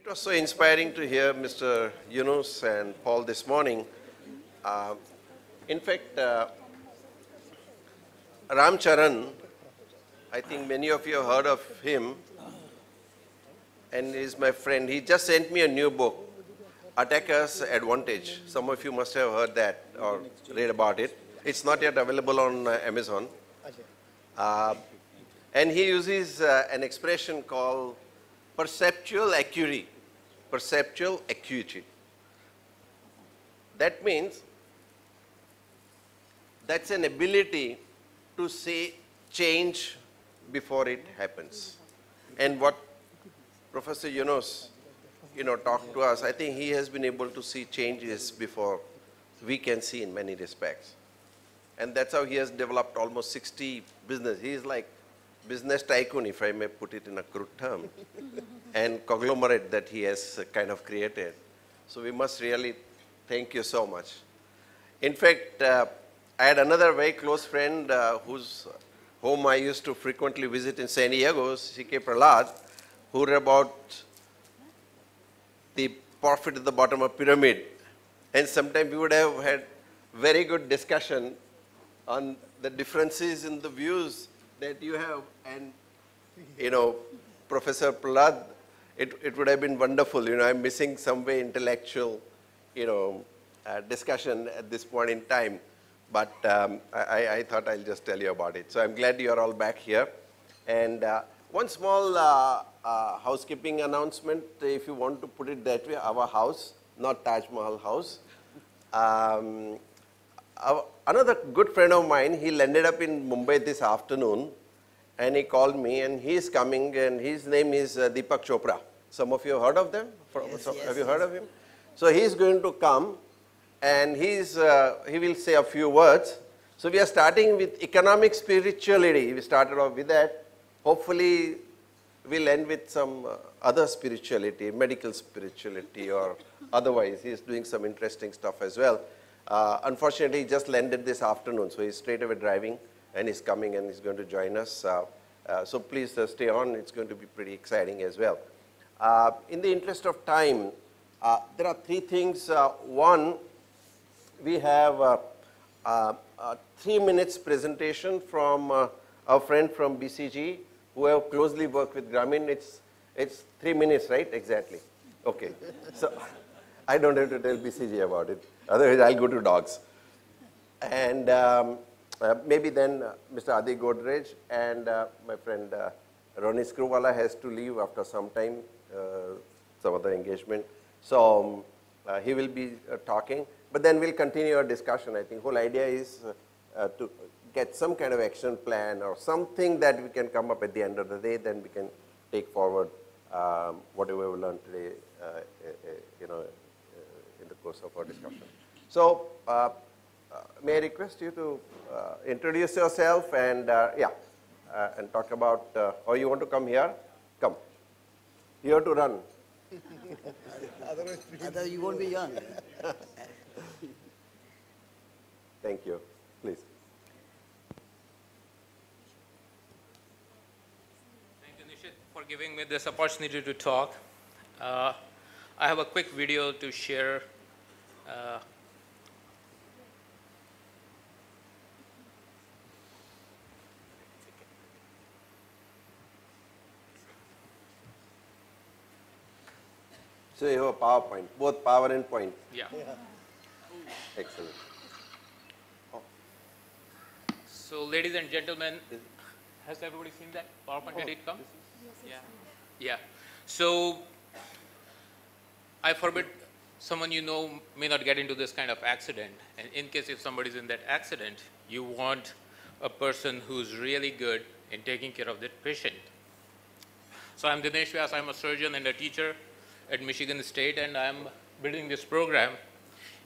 It was so inspiring to hear Mr. Yunus and Paul this morning. In fact, Ram Charan, I think many of you have heard of him, and he's my friend. He just sent me a new book, Attacker's Advantage. Some of you must have heard that or read about it. It's not yet available on Amazon. And he uses an expression called perceptual acuity. Perceptual acuity. That means that's an ability to see change before it happens. And what Professor Yunus, talked to us, I think he has been able to see changes before we can see in many respects. And that's how he has developed almost 60 business. He is like business tycoon, if I may put it in a crude term, and conglomerate that he has kind of created. So we must really thank you so much. In fact, I had another very close friend whose home I used to frequently visit in San Diego, C.K. Prahlad, who wrote about the profit at the bottom of pyramid. And sometimes we would have had very good discussion on the differences in the views that you have. And, Professor Prahlad, it would have been wonderful. I'm missing some way intellectual, discussion at this point in time. But I thought I'll just tell you about it. So I'm glad you're all back here. And one small housekeeping announcement, if you want to put it that way, our house, not Taj Mahal house. Another good friend of mine, he landed up in Mumbai this afternoon, and he called me, and he is coming, and his name is Deepak Chopra. Some of you have heard of them? Yes, Have you heard of him? So he's going to come, and he will say a few words. So we are starting with economic spirituality. We started off with that. Hopefully, we'll end with some other spirituality, medical spirituality or otherwise. He's doing some interesting stuff as well. Unfortunately, he just landed this afternoon, so he's straight away driving, and he's coming and he's going to join us. So please stay on. It's going to be pretty exciting as well. In the interest of time, there are three things. One, we have a 3 minutes presentation from our friend from BCG, who have closely worked with Grameen. It's 3 minutes, right? Exactly. Okay. So I don't have to tell BCG about it. Otherwise, I'll go to dogs. And maybe then Mr. Adi Godrej and my friend Ronnie Screwwala has to leave after some time, some other engagement. So he will be talking. But then we'll continue our discussion. I think the whole idea is to get some kind of action plan or something that we can come up at the end of the day, then we can take forward whatever we learned today, in the course of our discussion. So, may I request you to introduce yourself and and talk about, or you want to come here? Come. You have to run. Otherwise you won't be young. Thank you. Please. Thank you, Nishith, for giving me this opportunity to talk. I have a quick video to share. So you have a PowerPoint, both power and point. Yeah. Excellent. So, ladies and gentlemen, has everybody seen that PowerPoint? Did it come? Yeah. Yeah. So, I forbid someone may not get into this kind of accident. And in case if somebody's in that accident, you want a person who's really good in taking care of that patient. So, I'm Dinesh Vyas. I'm a surgeon and a teacher at Michigan State, and I'm building this program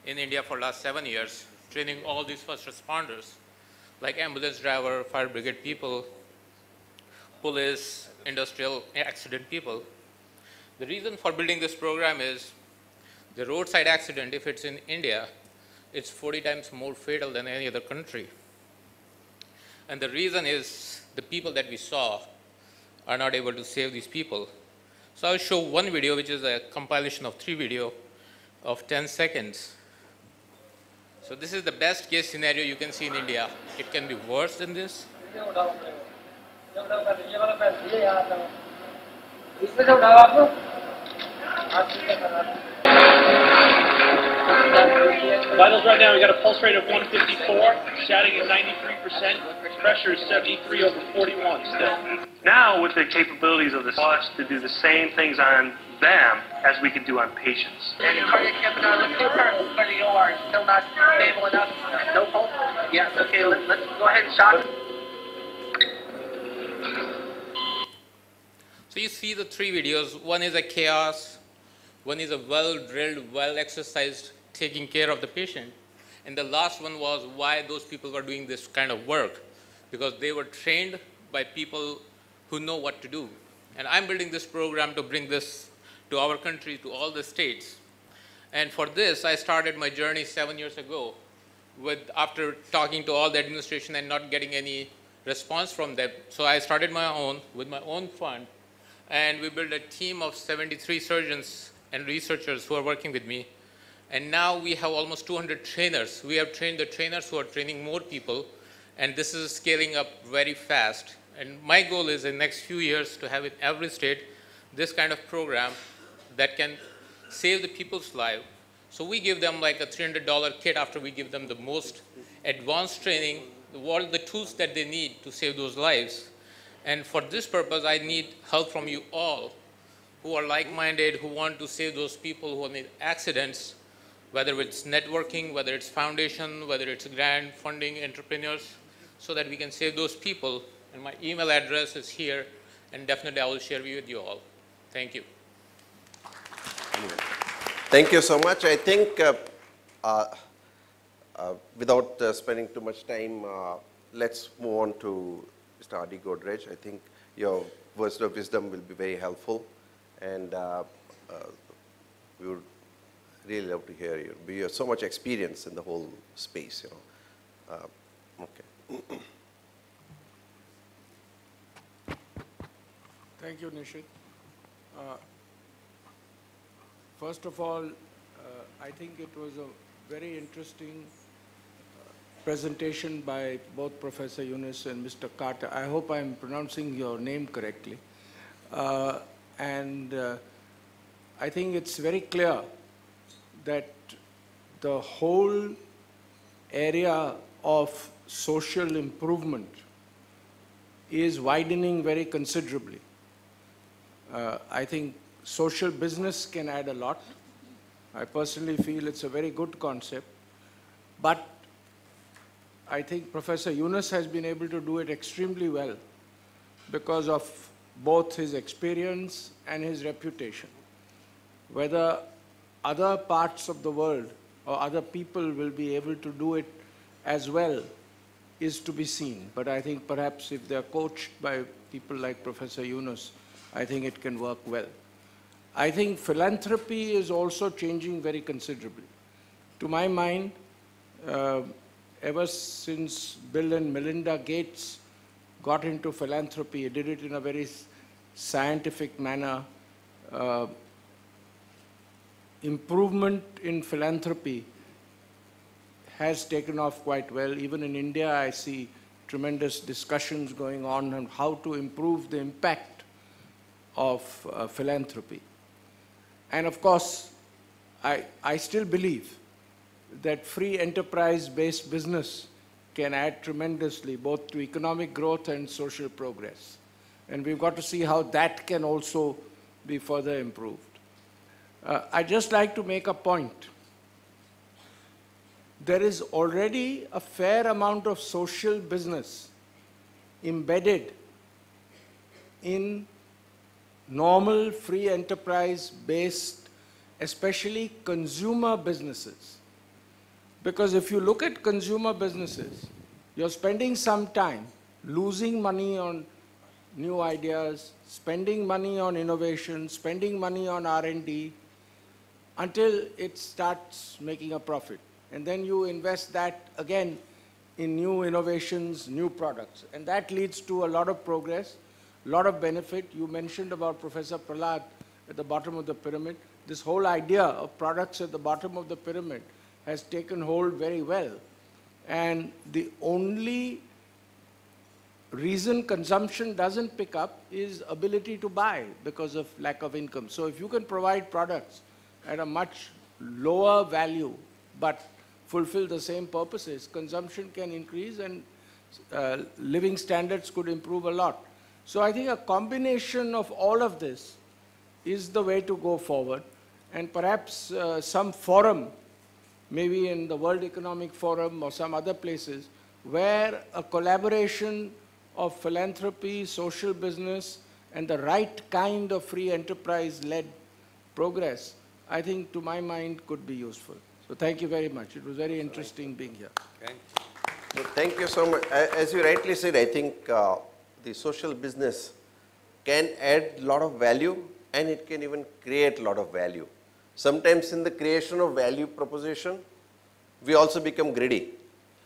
in India for the last 7 years, training all these first responders, like ambulance driver, fire brigade people, police, industrial accident people. The reason for building this program is the roadside accident, if it's in India, it's 40 times more fatal than any other country. And the reason is the people that we saw are not able to save these people. So I'll show one video, which is a compilation of 3 videos of 10 seconds. So this is the best case scenario you can see in India. It can be worse than this. Vitals right now, we got a pulse rate of 154, static at 93%, pressure is 73 over 41 still. Now, with the capabilities of the watch to do the same things on them as we can do on patients. And your cardiac temperature, let's do current for the OR, still not stable enough, no pulse? Yes, okay, let's go ahead and shock. So you see the 3 videos. One is a chaos, one is a well-drilled, well-exercised, taking care of the patient. And the last one was why those people were doing this kind of work, because they were trained by people who know what to do. And I'm building this program to bring this to our country, to all the states. And for this, I started my journey 7 years ago after talking to all the administration and not getting any response from them. So I started my own, with my own fund, and we built a team of 73 surgeons and researchers who are working with me. And now we have almost 200 trainers. We have trained the trainers who are training more people, and this is scaling up very fast. And my goal is in the next few years to have in every state this kind of program that can save the people's life. So we give them like a $300 kit after we give them the most advanced training, all the tools that they need to save those lives. And for this purpose, I need help from you all who are like-minded, who want to save those people who need accidents, whether it's networking, whether it's foundation, whether it's grant funding, entrepreneurs, so that we can save those people. And my email address is here, and definitely I will share with you all. Thank you. Thank you so much. I think without spending too much time, let's move on to Mr. Adi Godrej. I think your words of wisdom will be very helpful, and we would really love to hear you. You have so much experience in the whole space, you know. Okay. Thank you, Nishith. First of all, I think it was a very interesting presentation by both Professor Yunus and Mr. Carter. I hope I'm pronouncing your name correctly. I think it's very clear that the whole area of social improvement is widening very considerably. I think social business can add a lot. I personally feel it's a very good concept. But I think Professor Yunus has been able to do it extremely well because of both his experience and his reputation. Whether other parts of the world or other people will be able to do it as well is to be seen. But I think perhaps if they're coached by people like Professor Yunus, I think it can work well. I think philanthropy is also changing very considerably. To my mind, ever since Bill and Melinda Gates got into philanthropy, did it in a very scientific manner. Improvement in philanthropy has taken off quite well. Even in India, I see tremendous discussions going on how to improve the impact of philanthropy. And of course, I still believe that free enterprise-based business can add tremendously both to economic growth and social progress. And we've got to see how that can also be further improved. I'd just like to make a point. There is already a fair amount of social business embedded in normal free enterprise-based, especially consumer businesses. Because if you look at consumer businesses, you're spending some time losing money on new ideas, spending money on innovation, spending money on R&D, until it starts making a profit. And then you invest that again in new innovations, new products. And that leads to a lot of progress, a lot of benefit. You mentioned about Professor Prahlad at the bottom of the pyramid. This whole idea of products at the bottom of the pyramid has taken hold very well. And the only reason consumption doesn't pick up is ability to buy because of lack of income. So if you can provide products at a much lower value but fulfill the same purposes, consumption can increase and living standards could improve a lot. So I think a combination of all of this is the way to go forward. And perhaps some forum, maybe in the World Economic Forum or some other places, where a collaboration of philanthropy, social business, and the right kind of free enterprise-led progress, I think, to my mind, could be useful. So thank you very much. It was very interesting being here. Okay. So thank you so much. As you rightly said, I think the social business can add a lot of value and it can even create a lot of value. Sometimes in the creation of value proposition, we also become greedy,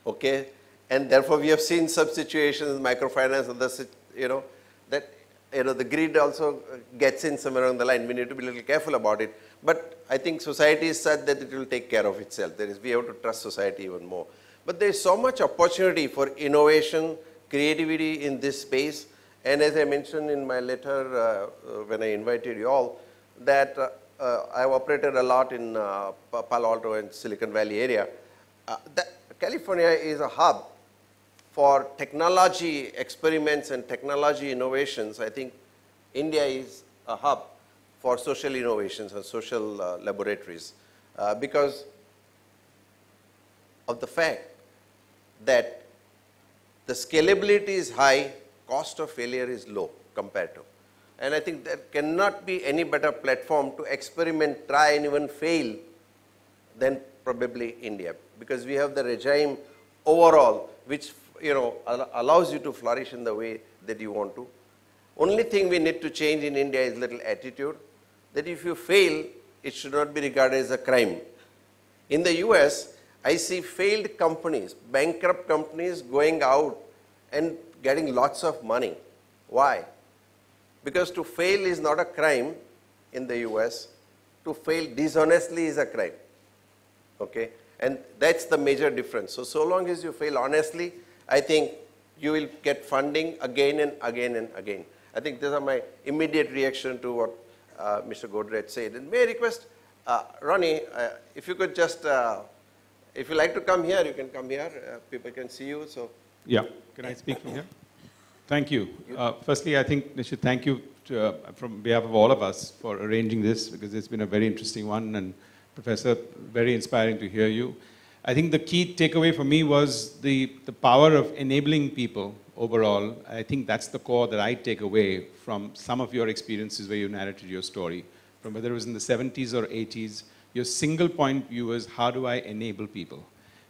okay? And therefore we have seen some situations, microfinance, that the greed also gets in somewhere along the line. We need to be a little careful about it. But I think society is such that it will take care of itself. We have to trust society even more. But there is so much opportunity for innovation, creativity in this space. And as I mentioned in my letter when I invited you all, that I have operated a lot in Palo Alto and Silicon Valley area. California is a hub for technology experiments and technology innovations. I think India is a hub for social innovations and social laboratories because of the fact that the scalability is high, cost of failure is low compared to. And I think there cannot be any better platform to experiment, try and even fail than probably India, because we have the regime overall which allows you to flourish in the way that you want to. Only thing we need to change in India is little attitude, that if you fail, it should not be regarded as a crime. In the US, I see failed companies, bankrupt companies going out and getting lots of money. Why? Because to fail is not a crime in the US. To fail dishonestly is a crime. Okay? And that's the major difference. So long as you fail honestly, I think you will get funding again and again and again. I think these are my immediate reaction to what Mr. Godrej said. And may I request, Ronnie, if you could just, if you like to come here, you can come here. People can see you. So yeah, can I speak from here? Thank you. Firstly, I think, Nishith, thank you from behalf of all of us for arranging this, because it's been a very interesting one, and Professor, very inspiring to hear you. I think the key takeaway for me was the power of enabling people overall. I think that's the core that I take away from some of your experiences where you narrated your story, from whether it was in the 70s or 80s. Your single point view is, how do I enable people?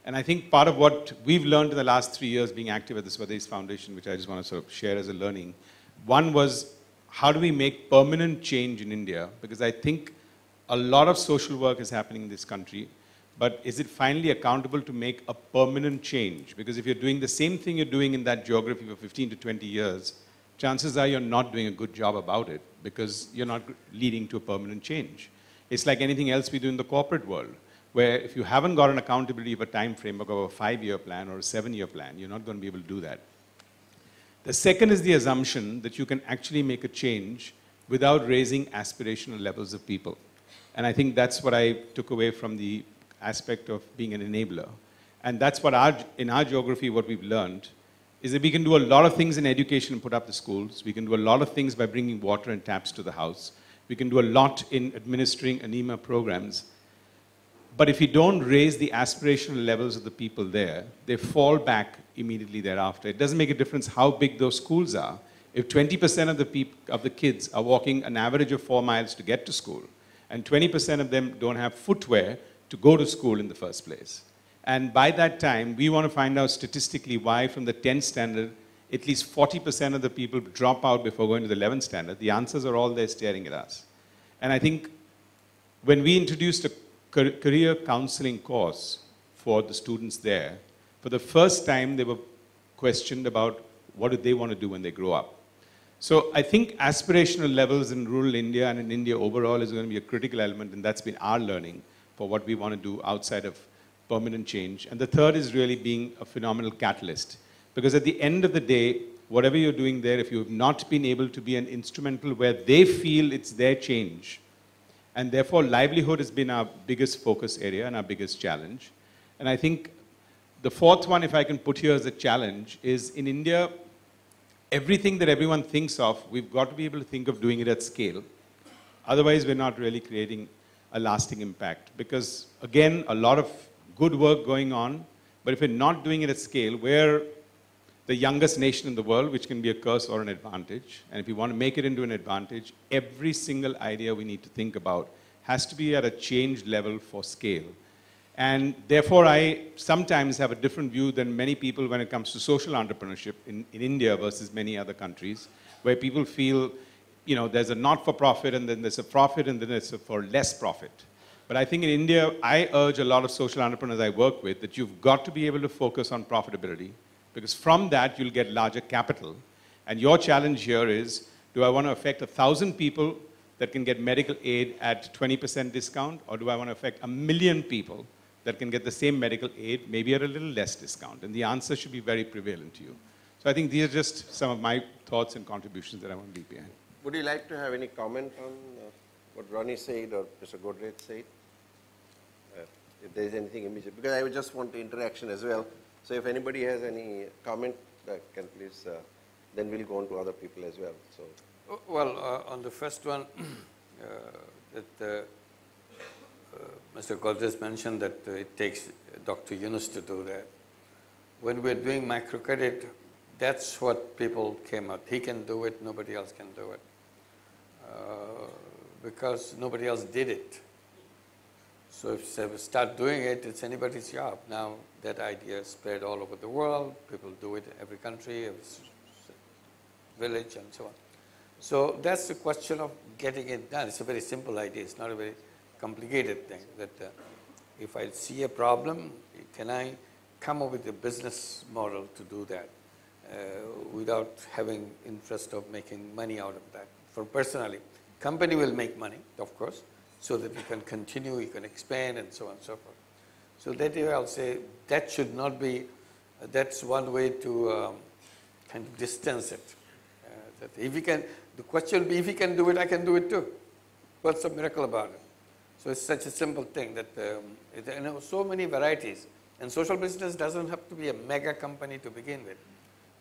And I think part of what we've learned in the last 3 years being active at the Swadesh Foundation, which I just want to sort of share as a learning, one was, how do we make permanent change in India? Because I think a lot of social work is happening in this country, but is it finally accountable to make a permanent change? Because if you're doing the same thing you're doing in that geography for 15 to 20 years, chances are you're not doing a good job about it, because you're not leading to a permanent change. It's like anything else we do in the corporate world, where if you haven't got an accountability of a time framework of a 5-year plan or a 7-year plan, you're not going to be able to do that. The second is the assumption that you can actually make a change without raising aspirational levels of people. And I think that's what I took away from the aspect of being an enabler. And that's what in our geography, what we've learned is that we can do a lot of things in education and put up the schools. We can do a lot of things by bringing water and taps to the house. We can do a lot in administering anema programs. But if you don't raise the aspirational levels of the people there, they fall back immediately thereafter. It doesn't make a difference how big those schools are. If 20% of the kids are walking an average of 4 miles to get to school, and 20% of them don't have footwear to go to school in the first place. And by that time, we want to find out statistically why from the 10th standard, at least 40% of the people drop out before going to the 11th standard. The answers are all there staring at us. And I think when we introduced a career counseling course for the students there, for the first time they were questioned about what do they want to do when they grow up. So I think aspirational levels in rural India and in India overall is going to be a critical element, and that's been our learning for what we want to do outside of permanent change. And the third is really being a phenomenal catalyst. Because at the end of the day, whatever you're doing there, if you have not been able to be an instrumental where they feel it's their change, and therefore livelihood has been our biggest focus area and our biggest challenge. And I think the fourth one, if I can put here as a challenge, is in India, everything that everyone thinks of, we've got to be able to think of doing it at scale. Otherwise, we're not really creating a lasting impact. Because again, a lot of good work going on, but if we're not doing it at scale, we're the youngest nation in the world, which can be a curse or an advantage. And if we want to make it into an advantage, every single idea we need to think about has to be at a change level for scale. And therefore, I sometimes have a different view than many people when it comes to social entrepreneurship in India versus many other countries, where people feel, you know, there's a not-for-profit and then there's a profit and then there's a for less profit. But I think in India, I urge a lot of social entrepreneurs I work with that you've got to be able to focus on profitability, because from that, you'll get larger capital. And your challenge here is, do I want to affect 1,000 people that can get medical aid at 20% discount, or do I want to affect 1 million people that can get the same medical aid, maybe at a little less discount? And the answer should be very prevalent to you. So I think these are just some of my thoughts and contributions that I want to leave behind. Would you like to have any comment on what Ronnie said or Mr. Godrej said? If there is anything immediate, because I would just want the interaction as well. So if anybody has any comment, can please, then we'll go on to other people as well. So, well, on the first one, that Mr. Godrej mentioned that it takes Dr. Yunus to do that. When we're doing microcredit, that's what people came out. He can do it, nobody else can do it. Because nobody else did it. So if they start doing it, it's anybody's job. Now that idea is spread all over the world. People do it in every country, every village, and so on. So that's the question of getting it done. It's a very simple idea. It's not a very complicated thing. That if I see a problem, can I come up with a business model to do that without having interest of making money out of that? For personally, company will make money, of course, so that you can continue, you can expand, and so on and so forth. So that way I'll say that should not be, that's one way to kind of distance it. That if you can, the question will be, if you can do it, I can do it too. What's the miracle about it? So it's such a simple thing that there are so many varieties. And social business doesn't have to be a mega company to begin with.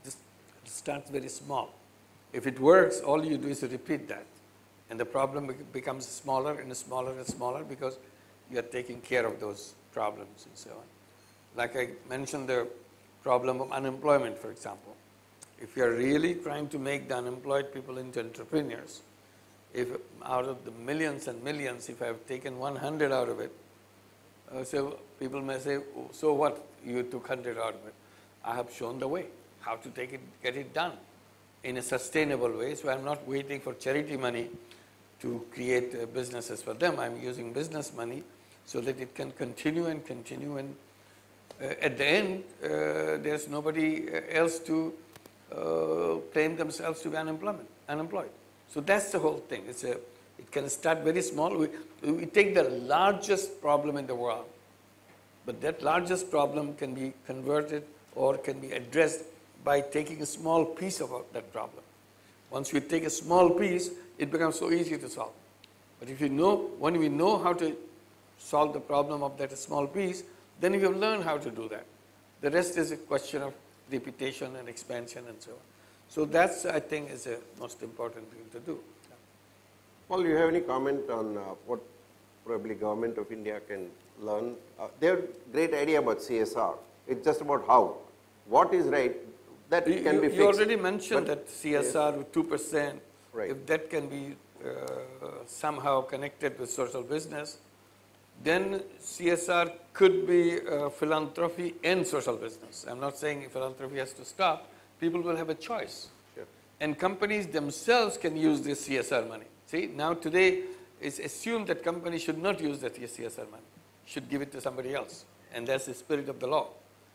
Just start very small. If it works, all you do is repeat that. And the problem becomes smaller and smaller and smaller because you are taking care of those problems and so on. Like I mentioned, the problem of unemployment, for example. If you are really trying to make the unemployed people into entrepreneurs, if out of the millions and millions, if I have taken 100 out of it, so people may say, oh, so what, you took 100 out of it. I have shown the way, how to take it, get it done in a sustainable way. So I'm not waiting for charity money to create businesses for them. I'm using business money so that it can continue and continue. And at the end, there's nobody else to claim themselves to be unemployed. So that's the whole thing. It can start very small. We take the largest problem in the world, but that largest problem can be converted or can be addressed by taking a small piece of that problem. Once we take a small piece, it becomes so easy to solve. But if you know, when we know how to solve the problem of that small piece, then we have learned how to do that. The rest is a question of repetition and expansion and so on. So that's, I think, is the most important thing to do. Paul, do you have any comment on what probably government of India can learn? They have great idea about CSR. It's just about how. What is right, that can be fixed. You already mentioned that CSR with 2%, right. If that can be somehow connected with social business, then CSR could be philanthropy and social business. I'm not saying philanthropy has to stop. People will have a choice. Sure. And companies themselves can use this CSR money. See, now today it's assumed that companies should not use that CSR money, should give it to somebody else. And that's the spirit of the law.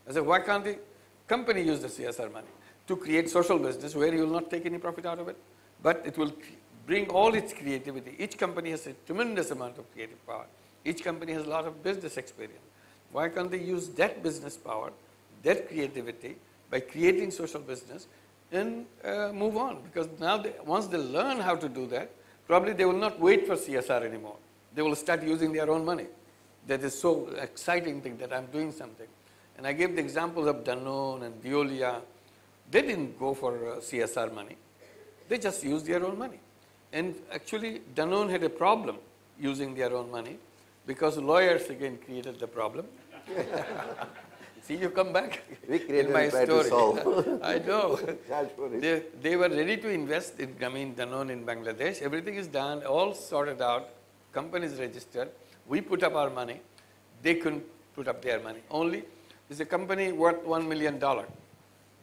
I said, why can't the company use the CSR money? to create social business where you will not take any profit out of it, but it will bring all its creativity. Each company has a tremendous amount of creative power. Each company has a lot of business experience. Why can't they use that business power, that creativity, by creating social business and move on? Because now, once they learn how to do that, probably they will not wait for CSR anymore. They will start using their own money. That is so exciting thing that I'm doing something. And I gave the examples of Danone and Veolia. They didn't go for CSR money. They just used their own money. And actually, Danone had a problem using their own money because lawyers again created the problem. See, you come back in my story. I know. They were ready to invest in Danone in Bangladesh. Everything is done, all sorted out. Company is registered. We put up our money. They couldn't put up their money. Only there's a company worth $1 million.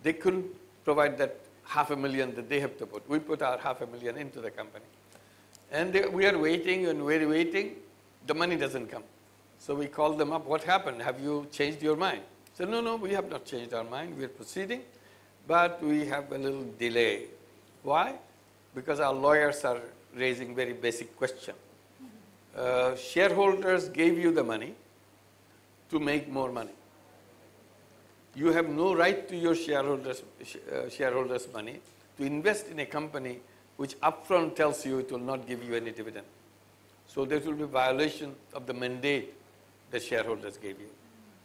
They couldn't provide that $500,000 that they have to put. We put our $500,000 into the company. And we are waiting and we're waiting. The money doesn't come. So we called them up. What happened? Have you changed your mind? They said, no, we have not changed our mind. We are proceeding, but we have a little delay. Why? Because our lawyers are raising very basic question. Shareholders gave you the money to make more money. You have no right to your shareholders' money to invest in a company which upfront tells you it will not give you any dividend. So there will be violation of the mandate the shareholders gave you.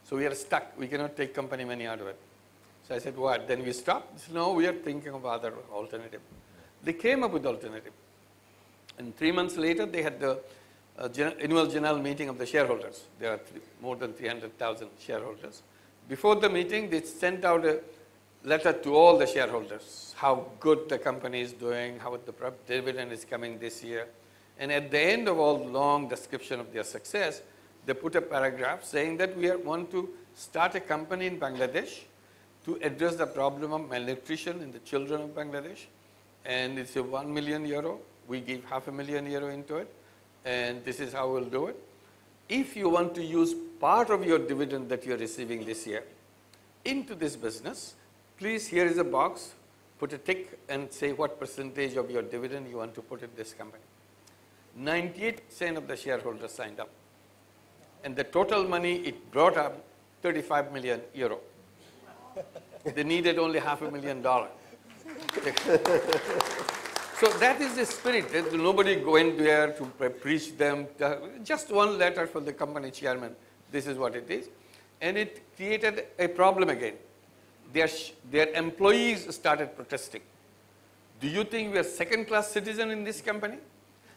So we are stuck. We cannot take company money out of it. So I said, what? Then we stopped? Said, no, we are thinking of other alternative. They came up with alternative. And 3 months later, they had the annual general meeting of the shareholders. There are more than 300,000 shareholders. Before the meeting, they sent out a letter to all the shareholders, how good the company is doing, how the dividend is coming this year. And at the end of all long description of their success, they put a paragraph saying that we want to start a company in Bangladesh to address the problem of malnutrition in the children of Bangladesh. And it's a €1 million. We give €500,000 into it. And this is how we'll do it. If you want to use part of your dividend that you're receiving this year into this business, please, here is a box, put a tick and say what percentage of your dividend you want to put in this company. 98% of the shareholders signed up. And the total money it brought up, €35 million. They needed only $500,000. So that is the spirit. Nobody going there to preach them. Just one letter from the company chairman. This is what it is. And it created a problem again. Their employees started protesting. Do you think we are second-class citizen in this company?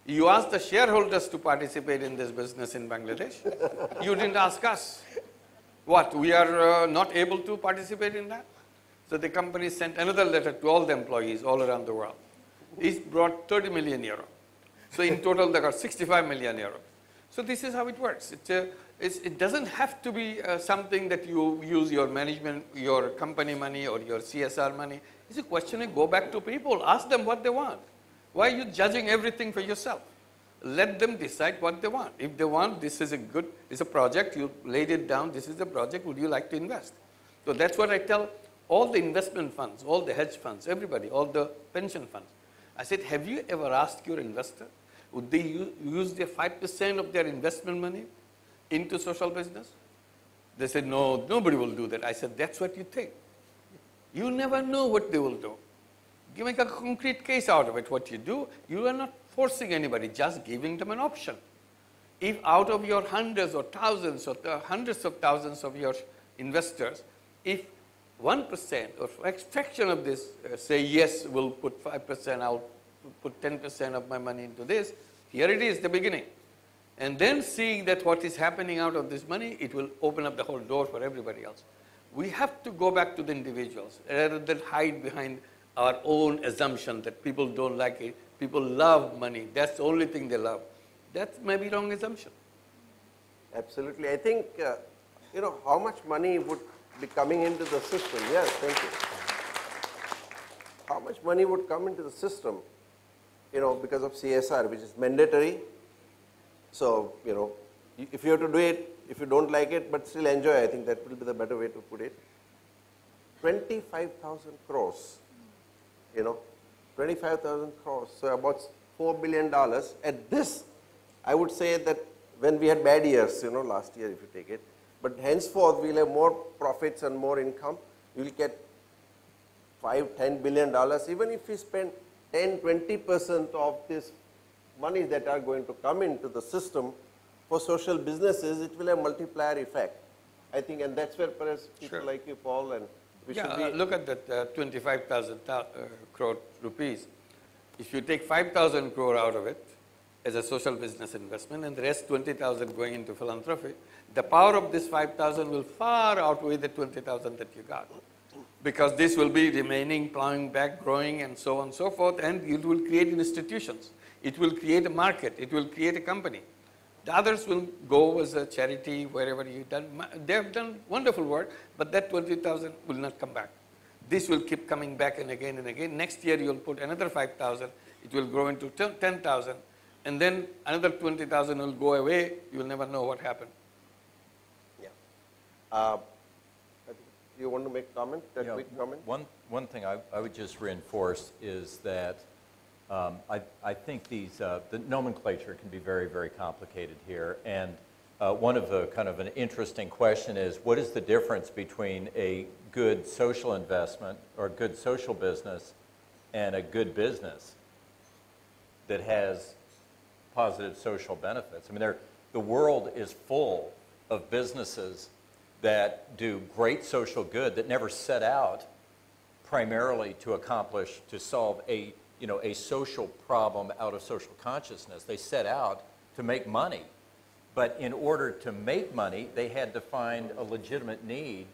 You asked the shareholders to participate in this business in Bangladesh. You didn't ask us. What, we are not able to participate in that? So the company sent another letter to all the employees all around the world. It brought €30 million. So in total, they got €65 million. So this is how it works. It doesn't have to be something that you use your management, your company money or your CSR money. It's a question of go back to people, ask them what they want. Why are you judging everything for yourself? Let them decide what they want. If they want, this is it's a project, you laid it down, this is the project, would you like to invest? So that's what I tell all the investment funds, all the hedge funds, everybody, all the pension funds. I said, have you ever asked your investor, would they use their 5% of their investment money into social business? They said, no, nobody will do that. I said, that's what you think. You never know what they will do. You make a concrete case out of it. What you do, you are not forcing anybody, just giving them an option. If out of your hundreds or thousands or hundreds of thousands of your investors, if 1% or a fraction of this say, yes, we'll put 5%, I'll put 10% of my money into this, here it is, the beginning. And then seeing that what is happening out of this money, it will open up the whole door for everybody else. We have to go back to the individuals rather than hide behind our own assumption that people don't like it. People love money. That's the only thing they love. That's maybe wrong assumption. Absolutely. I think, how much money would be coming into the system? Yes, thank you. How much money would come into the system, because of CSR, which is mandatory. So, if you have to do it, if you don't like it, but still enjoy, I think that will be the better way to put it. 25,000 crores, 25,000 crores, so about $4 billion. At this, I would say that when we had bad years, last year if you take it, but henceforth we'll have more profits and more income. We'll get $5–10 billion. Even if we spend 10–20% of this money that are going to come into the system for social businesses, it will have multiplier effect, I think, and that's where perhaps people like you, Paul, and we should be. Look at that 25,000 crore rupees. If you take 5,000 crore out of it as a social business investment and the rest 20,000 going into philanthropy, the power of this 5,000 will far outweigh the 20,000 that you got. Because this will be remaining, plowing back, growing, and so on and so forth, and it will create institutions. It will create a market. It will create a company. The others will go as a charity wherever you've done. They have done wonderful work, but that 20,000 will not come back. This will keep coming back and again and again. Next year you'll put another 5,000. It will grow into 10,000, and then another 20,000 will go away. You will never know what happened. Yeah. You want to make a comment? Quick comment? One thing I would just reinforce is that I think the nomenclature can be very, very complicated here. And one of the kind of an interesting question is, what is the difference between a good social investment or a good social business and a good business that has positive social benefits? I mean, the world is full of businesses that do great social good that never set out primarily to solve a social problem out of social consciousness. They set out to make money. But in order to make money, they had to find a legitimate need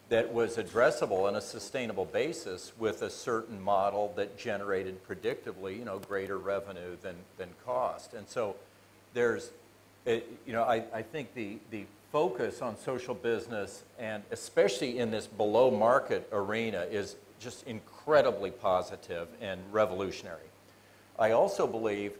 that was addressable on a sustainable basis with a certain model that generated predictably, greater revenue than cost. And so there's, I think the focus on social business, and especially in this below market arena, is just incredibly positive and revolutionary. I also believe,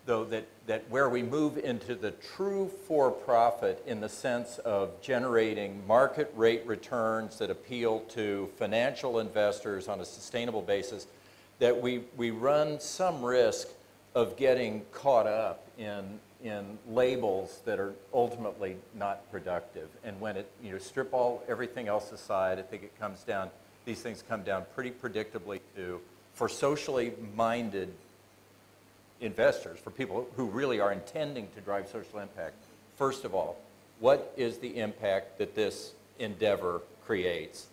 though, that where we move into the true for-profit in the sense of generating market rate returns that appeal to financial investors on a sustainable basis, that we run some risk of getting caught up in labels that are ultimately not productive. And when strip everything else aside, I think it comes down, these things come down pretty predictably for socially minded investors, for people who really are intending to drive social impact. First of all, what is the impact that this endeavor creates?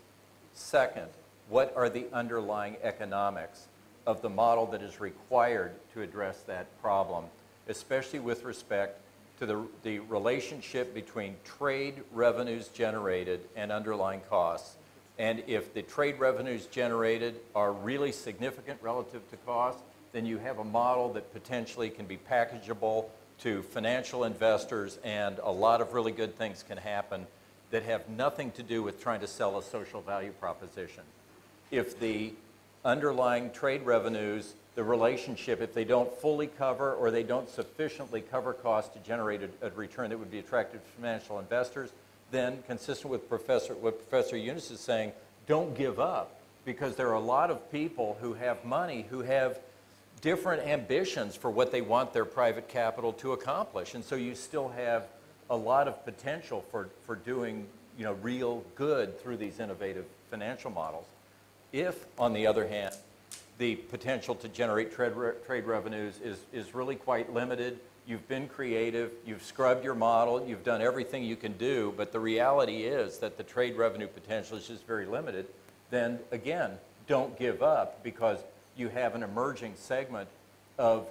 Second, what are the underlying economics of the model that is required to address that problem, especially with respect to the relationship between trade revenues generated and underlying costs. And if the trade revenues generated are really significant relative to cost, then you have a model that potentially can be packageable to financial investors, and a lot of really good things can happen that have nothing to do with trying to sell a social value proposition. If the underlying trade revenues, the relationship, if they don't fully cover or they don't sufficiently cover costs to generate a return that would be attractive to financial investors, then consistent with what Professor Yunus is saying, don't give up, because there are a lot of people who have money who have different ambitions for what they want their private capital to accomplish. And so you still have a lot of potential for doing real good through these innovative financial models. If, on the other hand, the potential to generate trade revenues is really quite limited, you've been creative, you've scrubbed your model, you've done everything you can do, but the reality is that the trade revenue potential is just very limited, then again, don't give up, because you have an emerging segment of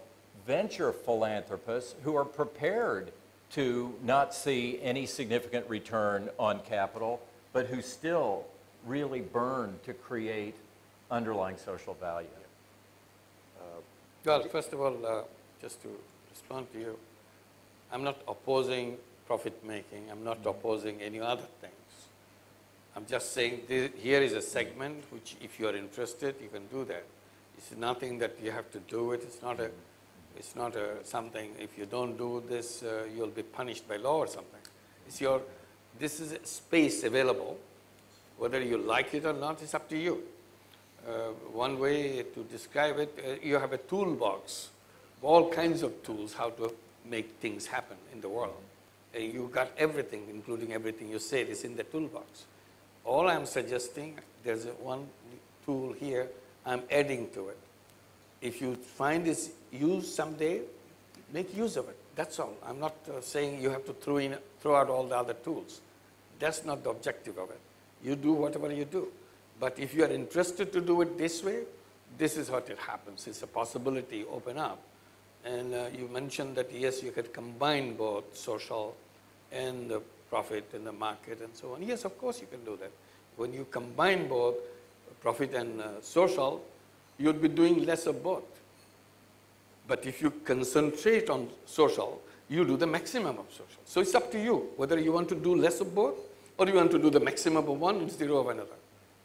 venture philanthropists who are prepared to not see any significant return on capital, but who still really burn to create underlying social value. Well, first of all, just to respond to you, I'm not opposing profit making. I'm not opposing any other things. I'm just saying here is a segment which, if you are interested, you can do that. It's nothing that you have to do it. It's not something, if you don't do this, you'll be punished by law or something. This is a space available Whether you like it or not, it's up to you. One way to describe it, you have a toolbox, all kinds of tools how to make things happen in the world. You got everything, including everything you said, is in the toolbox. All I'm suggesting, there's one tool here, I'm adding to it. If you find this use someday, make use of it. That's all. I'm not saying you have to throw out all the other tools. That's not the objective of it. You do whatever you do. But if you are interested to do it this way, this is what it happens. It's a possibility open up. And you mentioned that, yes, you could combine both social and the profit and the market and so on. Yes, of course you can do that. When you combine both profit and social, you'll be doing less of both. But if you concentrate on social, you do the maximum of social. So it's up to you whether you want to do less of both or you want to do the maximum of one and zero of another.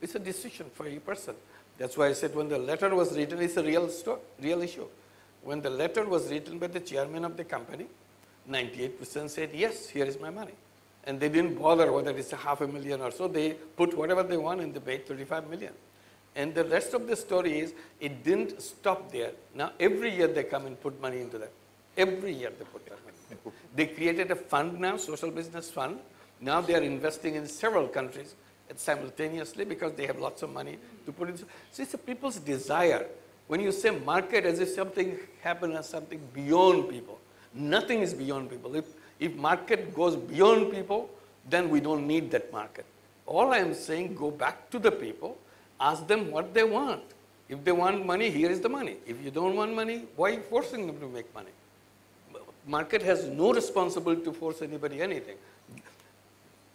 It's a decision for a person. That's why I said when the letter was written, it's a real issue. When the letter was written by the chairman of the company, 98% said, yes, here is my money. And they didn't bother whether it's $500,000 or so. They put whatever they want and they paid $35 million. And the rest of the story is, it didn't stop there. Now, every year they come and put money into that. Every year they put that money. They created a fund now, social business fund. Now they are investing in several countries simultaneously because they have lots of money to put in. So it's a people's desire. When you say market as if something happened as something beyond people, nothing is beyond people. If market goes beyond people, then we don't need that market. All I am saying, go back to the people, ask them what they want. If they want money, here is the money. If you don't want money, why are you forcing them to make money? Market has no responsibility to force anybody anything.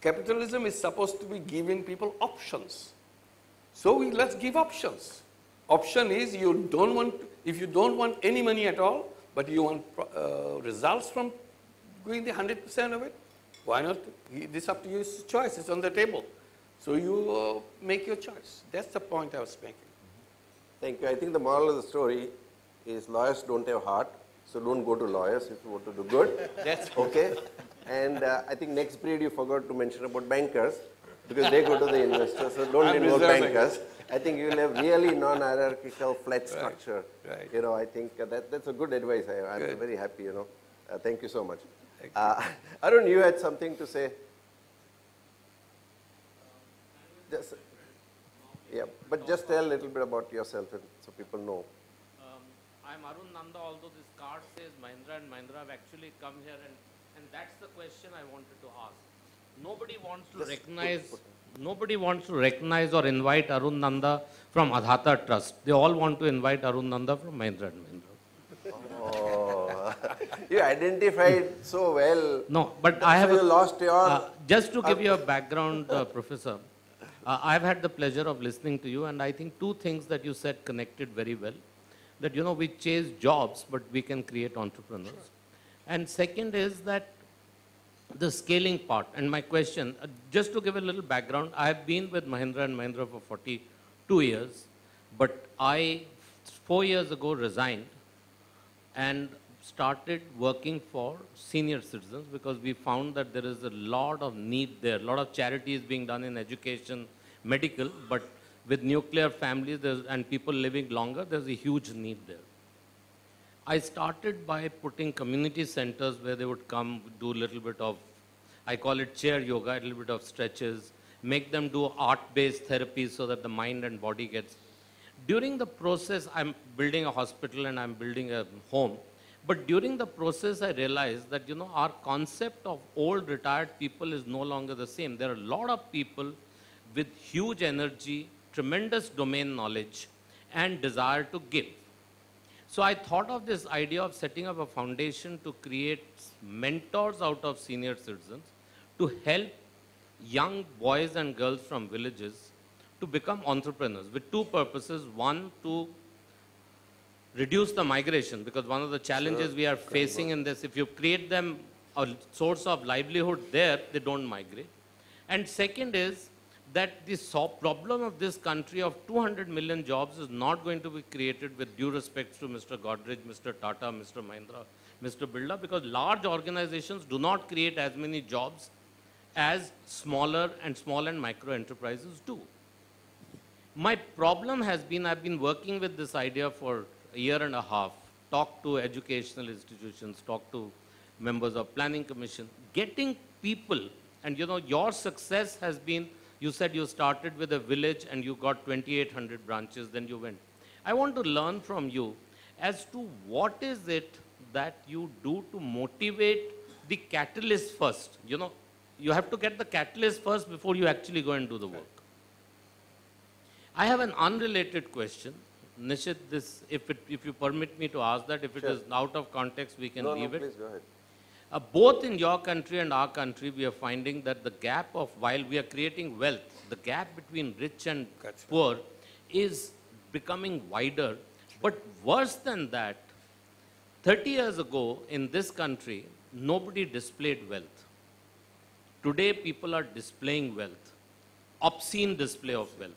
Capitalism is supposed to be giving people options. So let's give options. Option is if you don't want any money at all, but you want results from doing the 100% of it, why not? This is up to you, it's a choice, it's on the table. So you make your choice. That's the point I was making. Thank you. I think the moral of the story is lawyers don't have heart, so don't go to lawyers if you want to do good. That's okay. And I think next period you forgot to mention about bankers, because they go to the investors, so don't involve bankers. I think you will have really non-hierarchical, flat structure. Right. You know, I think that's a good advice. I'm very happy, you know. Thank you so much. Arun, you had something to say? Just, yeah, but just tell a little bit about yourself so people know. I'm Arun Nanda, although this card says Mahindra and Mahindra. I've actually come here and that's the question I wanted to ask. Nobody wants to recognize or invite Arun Nanda from Adhata Trust. They all want to invite Arun Nanda from Mahindra and Mahindra. Oh, you identified so well. No, but I have you lost your... just to give you a background, Professor, I've had the pleasure of listening to you, and I think two things that you said connected very well. That, you know, we chase jobs, but we can create entrepreneurs. Sure. And second is that the scaling part. And my question, just to give a little background, I have been with Mahindra and Mahindra for 42 years, but I, 4 years ago, resigned and started working for senior citizens because we found that there is a lot of need there, a lot of charities being done in education, medical, but with nuclear families and people living longer, there's a huge need there. I started by putting community centers where they would come do a little bit of, I call it chair yoga, a little bit of stretches, make them do art-based therapies so that the mind and body gets. During the process, I'm building a hospital and I'm building a home. But during the process, I realized that, you know, our concept of old retired people is no longer the same. There are a lot of people with huge energy, tremendous domain knowledge, and desire to give. So I thought of this idea of setting up a foundation to create mentors out of senior citizens to help young boys and girls from villages to become entrepreneurs with two purposes. One, to reduce the migration, because one of the challenges we are facing in this, if you create them a source of livelihood there, they don't migrate. And second is that the problem of this country of 200 million jobs is not going to be created, with due respect to Mr. Godrej, Mr. Tata, Mr. Mahindra, Mr. Birla, because large organizations do not create as many jobs as smaller and small and micro enterprises do. My problem has been, I've been working with this idea for a year and a half, talk to educational institutions, talk to members of planning commission, getting people, and you know, your success has been, you said you started with a village and you got 2,800 branches, then you went. I want to learn from you as to what is it that you do to motivate the catalyst first. You know, you have to get the catalyst first before you actually go and do the work. I have an unrelated question. Nishith, this, if you permit me to ask that, if it is out of context, we can leave it. Please go ahead. Both in your country and our country, we are finding that the gap of, while we are creating wealth, the gap between rich and poor is becoming wider. But worse than that, 30 years ago in this country, nobody displayed wealth. Today, people are displaying wealth, obscene display of wealth.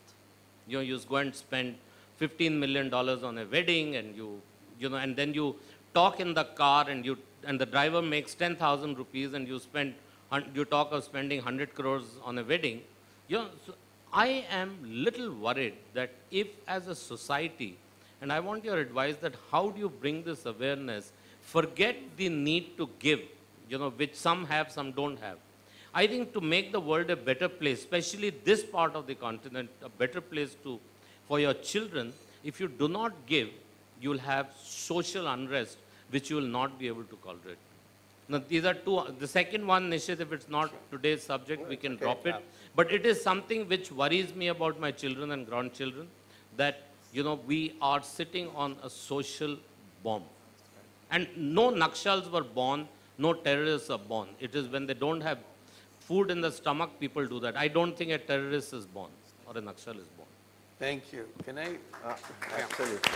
You know, you go and spend $15 million on a wedding, and you know, and then you talk in the car, and the driver makes 10,000 rupees, and you talk of spending 100 crores on a wedding. You know, so I am little worried that if as a society, and I want your advice that how do you bring this awareness, forget the need to give, you know, which some have, some don't have. I think to make the world a better place, especially this part of the continent, a better place for your children, if you do not give, you will have social unrest, which you will not be able to tolerate. Now, these are two. The second one, Nishith, if it's not today's subject, we can drop it. But it is something which worries me about my children and grandchildren, that, you know, we are sitting on a social bomb. And no Nakshals were born, no terrorists are born. It is when they don't have food in the stomach, people do that. I don't think a terrorist is born or a Nakshal is born. Thank you. Can I? Absolutely.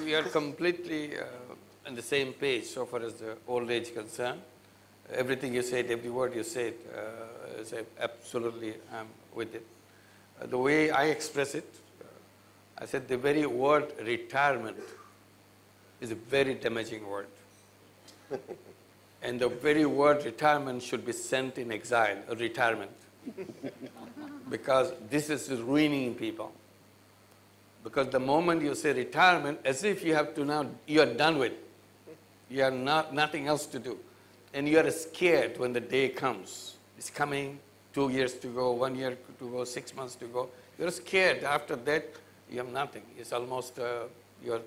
We are completely on the same page so far as the old age is concerned. Everything you said, every word you said, absolutely I'm with it. The way I express it, I said the very word retirement is a very damaging word. And the very word retirement should be sent in exile, a retirement. Because this is ruining people. Because the moment you say retirement, as if you have to now, you are done with. You have nothing else to do. And you are scared when the day comes. It's coming, 2 years to go, 1 year to go, 6 months to go. You're scared. After that, you have nothing. It's almost, you're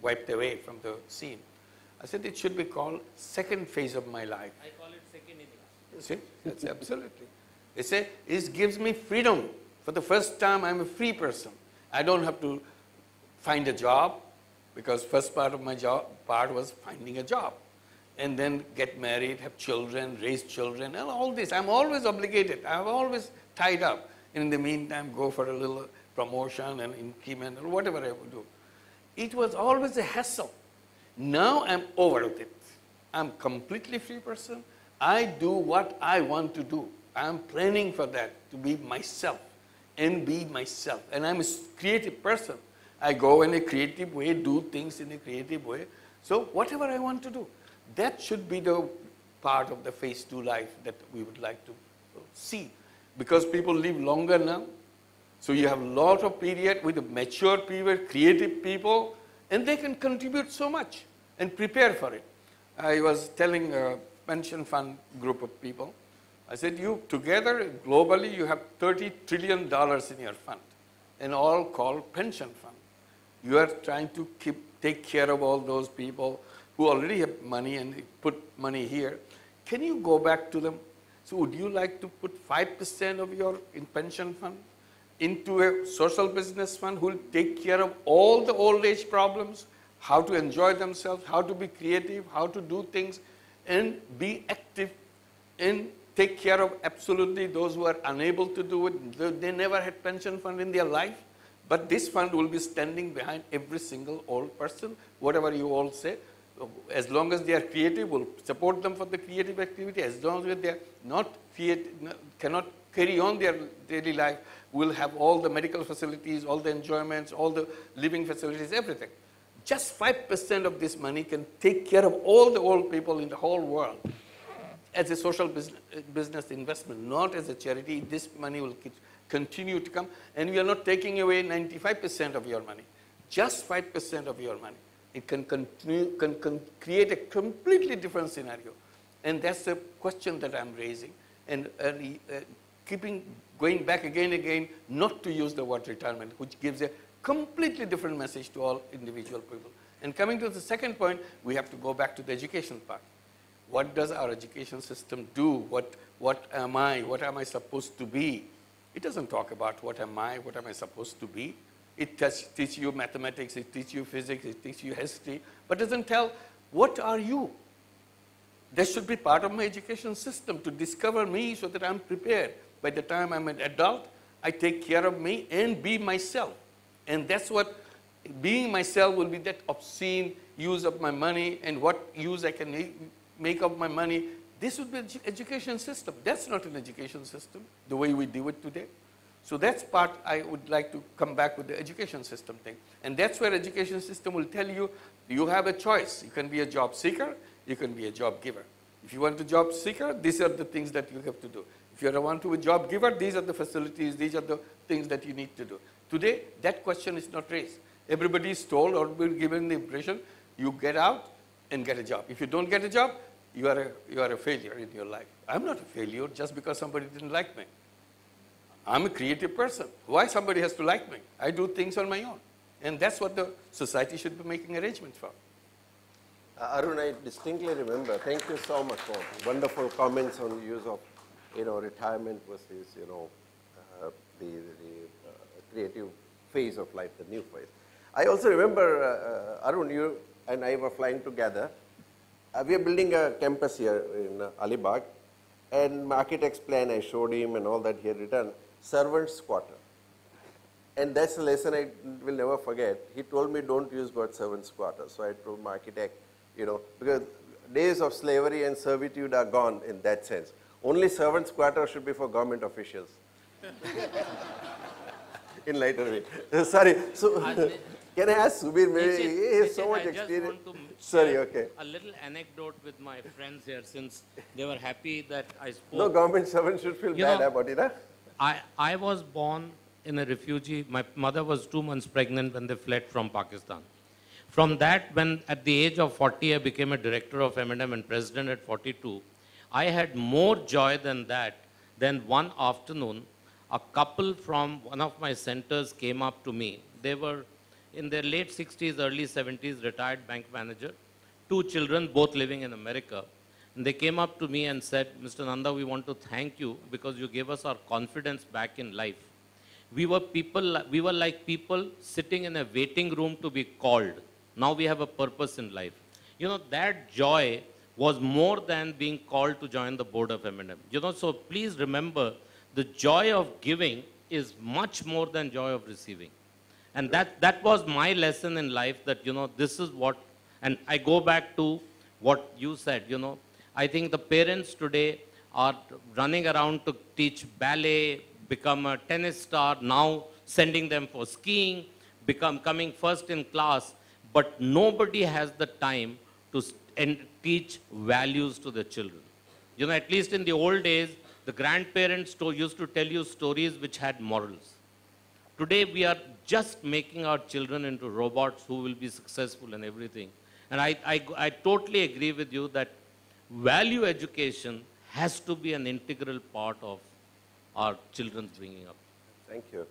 wiped away from the scene. I said it should be called second phase of my life. I call it second innings. See, that's absolutely. It gives me freedom. For the first time, I'm a free person. I don't have to find a job, because first part of my part was finding a job. And then get married, have children, raise children, and all this. I'm always obligated. I'm always tied up. And in the meantime, go for a little promotion and increment or whatever I would do. It was always a hassle. Now I'm over with it. I'm completely free person. I do what I want to do. I'm planning for that, to be myself and be myself. And I'm a creative person. I go in a creative way, do things in a creative way. So whatever I want to do, that should be the part of the phase 2 life that we would like to see. Because people live longer now. So you have a lot of period with a mature people, creative people, and they can contribute so much and prepare for it. I was telling a pension fund group of people, I said, you together, globally, you have $30 trillion in your fund, and all called pension fund. You are trying to take care of all those people who already have money and put money here. Can you go back to them? So would you like to put 5% of your pension fund into a social business fund who will take care of all the old age problems, how to enjoy themselves, how to be creative, how to do things, and be active and take care of absolutely those who are unable to do it. They never had pension fund in their life, but this fund will be standing behind every single old person, whatever you all say. As long as they are creative, we'll support them for the creative activity. As long as they are not cannot carry on their daily life, we'll have all the medical facilities, all the enjoyments, all the living facilities, everything. Just 5% of this money can take care of all the old people in the whole world. as a social business investment, not as a charity. This money will continue to come, and we are not taking away 95% of your money, just 5% of your money. It can create a completely different scenario. And that's the question that I'm raising. And going back again and again, not to use the word retirement, which gives a completely different message to all individual people. And coming to the second point, we have to go back to the education part. What does our education system do? What am I? What am I supposed to be? It doesn't talk about what am I supposed to be. It teaches you mathematics, it teaches you physics, it teaches you history, but doesn't tell what are you. That should be part of my education system to discover me so that I'm prepared. By the time I'm an adult, I take care of me and be myself. And that's what being myself will be, that obscene use of my money and what use I can make of my money. This would be an education system. That's not an education system, the way we do it today. So that's part I would like to come back with the education system thing. And that's where education system will tell you, you have a choice. You can be a job seeker, you can be a job giver. If you want a job seeker, these are the things that you have to do. If you want to be a job giver, these are the facilities, these are the things that you need to do. Today, that question is not raised. Everybody is told or been given the impression, you get out and get a job. If you don't get a job, you are a failure in your life. I'm not a failure just because somebody didn't like me. I'm a creative person. Why somebody has to like me? I do things on my own. And that's what the society should be making arrangements for. Arun, I distinctly remember, thank you so much for wonderful comments on the use of, retirement versus, the creative phase of life, the new phase. I also remember, Arun, you and I were flying together. We are building a campus here in Alibag, and my architect's plan, I showed him and all that he had written, servant's quarter. And that's a lesson I will never forget. He told me don't use word servant's quarter. So I told my architect, because days of slavery and servitude are gone in that sense. Only servant's quarter should be for government officials. In lighter way. Sorry. So, can I ask Subir? Maybe he has so much experience. Sorry, okay. A little anecdote with my friends here, since they were happy that I spoke. No government servant should feel bad about it, huh? I was born in a refugee. My mother was 2 months pregnant when they fled from Pakistan. From that, when at the age of 40, I became a director of M&M and president at 42, I had more joy than that. Then one afternoon, a couple from one of my centers came up to me. They were in their late 60s, early 70s, retired bank manager, 2 children, both living in America. And they came up to me and said, Mr. Nanda, we want to thank you because you gave us our confidence back in life. We were like people sitting in a waiting room to be called. Now we have a purpose in life. That joy was more than being called to join the board of M&M. So please remember, the joy of giving is much more than joy of receiving. And that was my lesson in life, that, this is what, and I go back to what you said, I think the parents today are running around to teach ballet, become a tennis star, now sending them for skiing, coming first in class, but nobody has the time to teach values to the children. At least in the old days, the grandparents used to tell you stories which had morals. Today, we are just making our children into robots who will be successful in everything. And I totally agree with you that value education has to be an integral part of our children's bringing up. Thank you.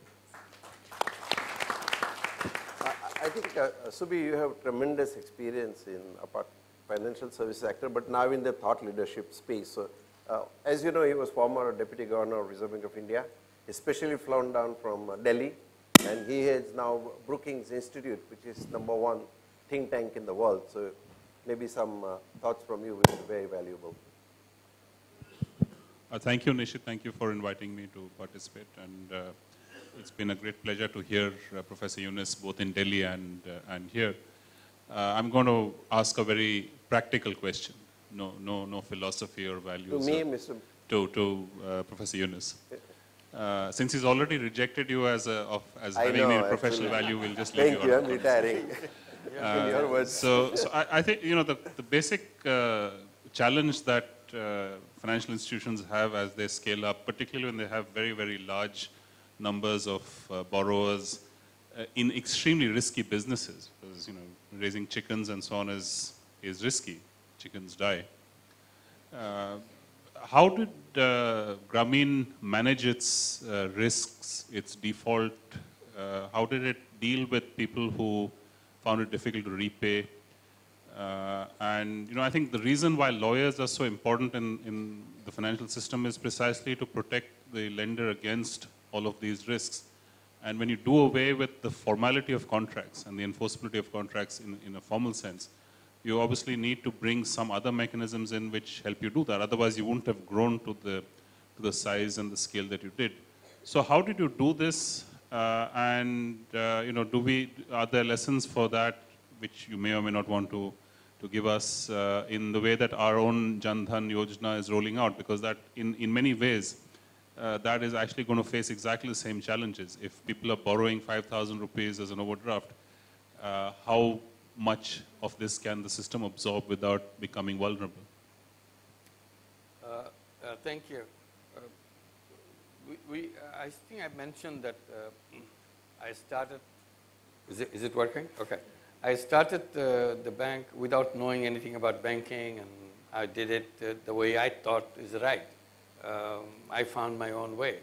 I think, Subi, you have tremendous experience in financial service sector, but now in the thought leadership space. So, as you know, he was former Deputy Governor of Reserve Bank of India, especially flown down from Delhi, and he has now Brookings Institute, which is #1 think tank in the world. So maybe some thoughts from you will be very valuable. Thank you, Nishith. Thank you for inviting me to participate. And it's been a great pleasure to hear Professor Yunus both in Delhi and here. I'm going to ask a very practical question. No philosophy or values. To me, Mr. To Professor Yunus. Since he's already rejected you as having know, any professional value, we'll just leave you. Thank you. I'm retiring. In your words. So I think the basic challenge that financial institutions have as they scale up, particularly when they have very, very large numbers of borrowers in extremely risky businesses, because raising chickens and so on is risky. Chickens die. How did Grameen manage its risks, its default? How did it deal with people who found it difficult to repay? And I think the reason why lawyers are so important in the financial system is precisely to protect the lender against all of these risks. And when you do away with the formality of contracts and the enforceability of contracts in a formal sense, you obviously need to bring some other mechanisms in which help you do that. Otherwise, you wouldn't have grown to the size and the scale that you did. So how did you do this? And are there lessons for that which you may or may not want to give us in the way that our own Jan Dhan Yojana is rolling out? Because that in many ways, that is actually going to face exactly the same challenges. If people are borrowing 5,000 rupees as an overdraft, how much of this can the system absorb without becoming vulnerable? Thank you. I think I mentioned that I started, is it working? Okay. I started the bank without knowing anything about banking, and I did it the way I thought is right. I found my own way.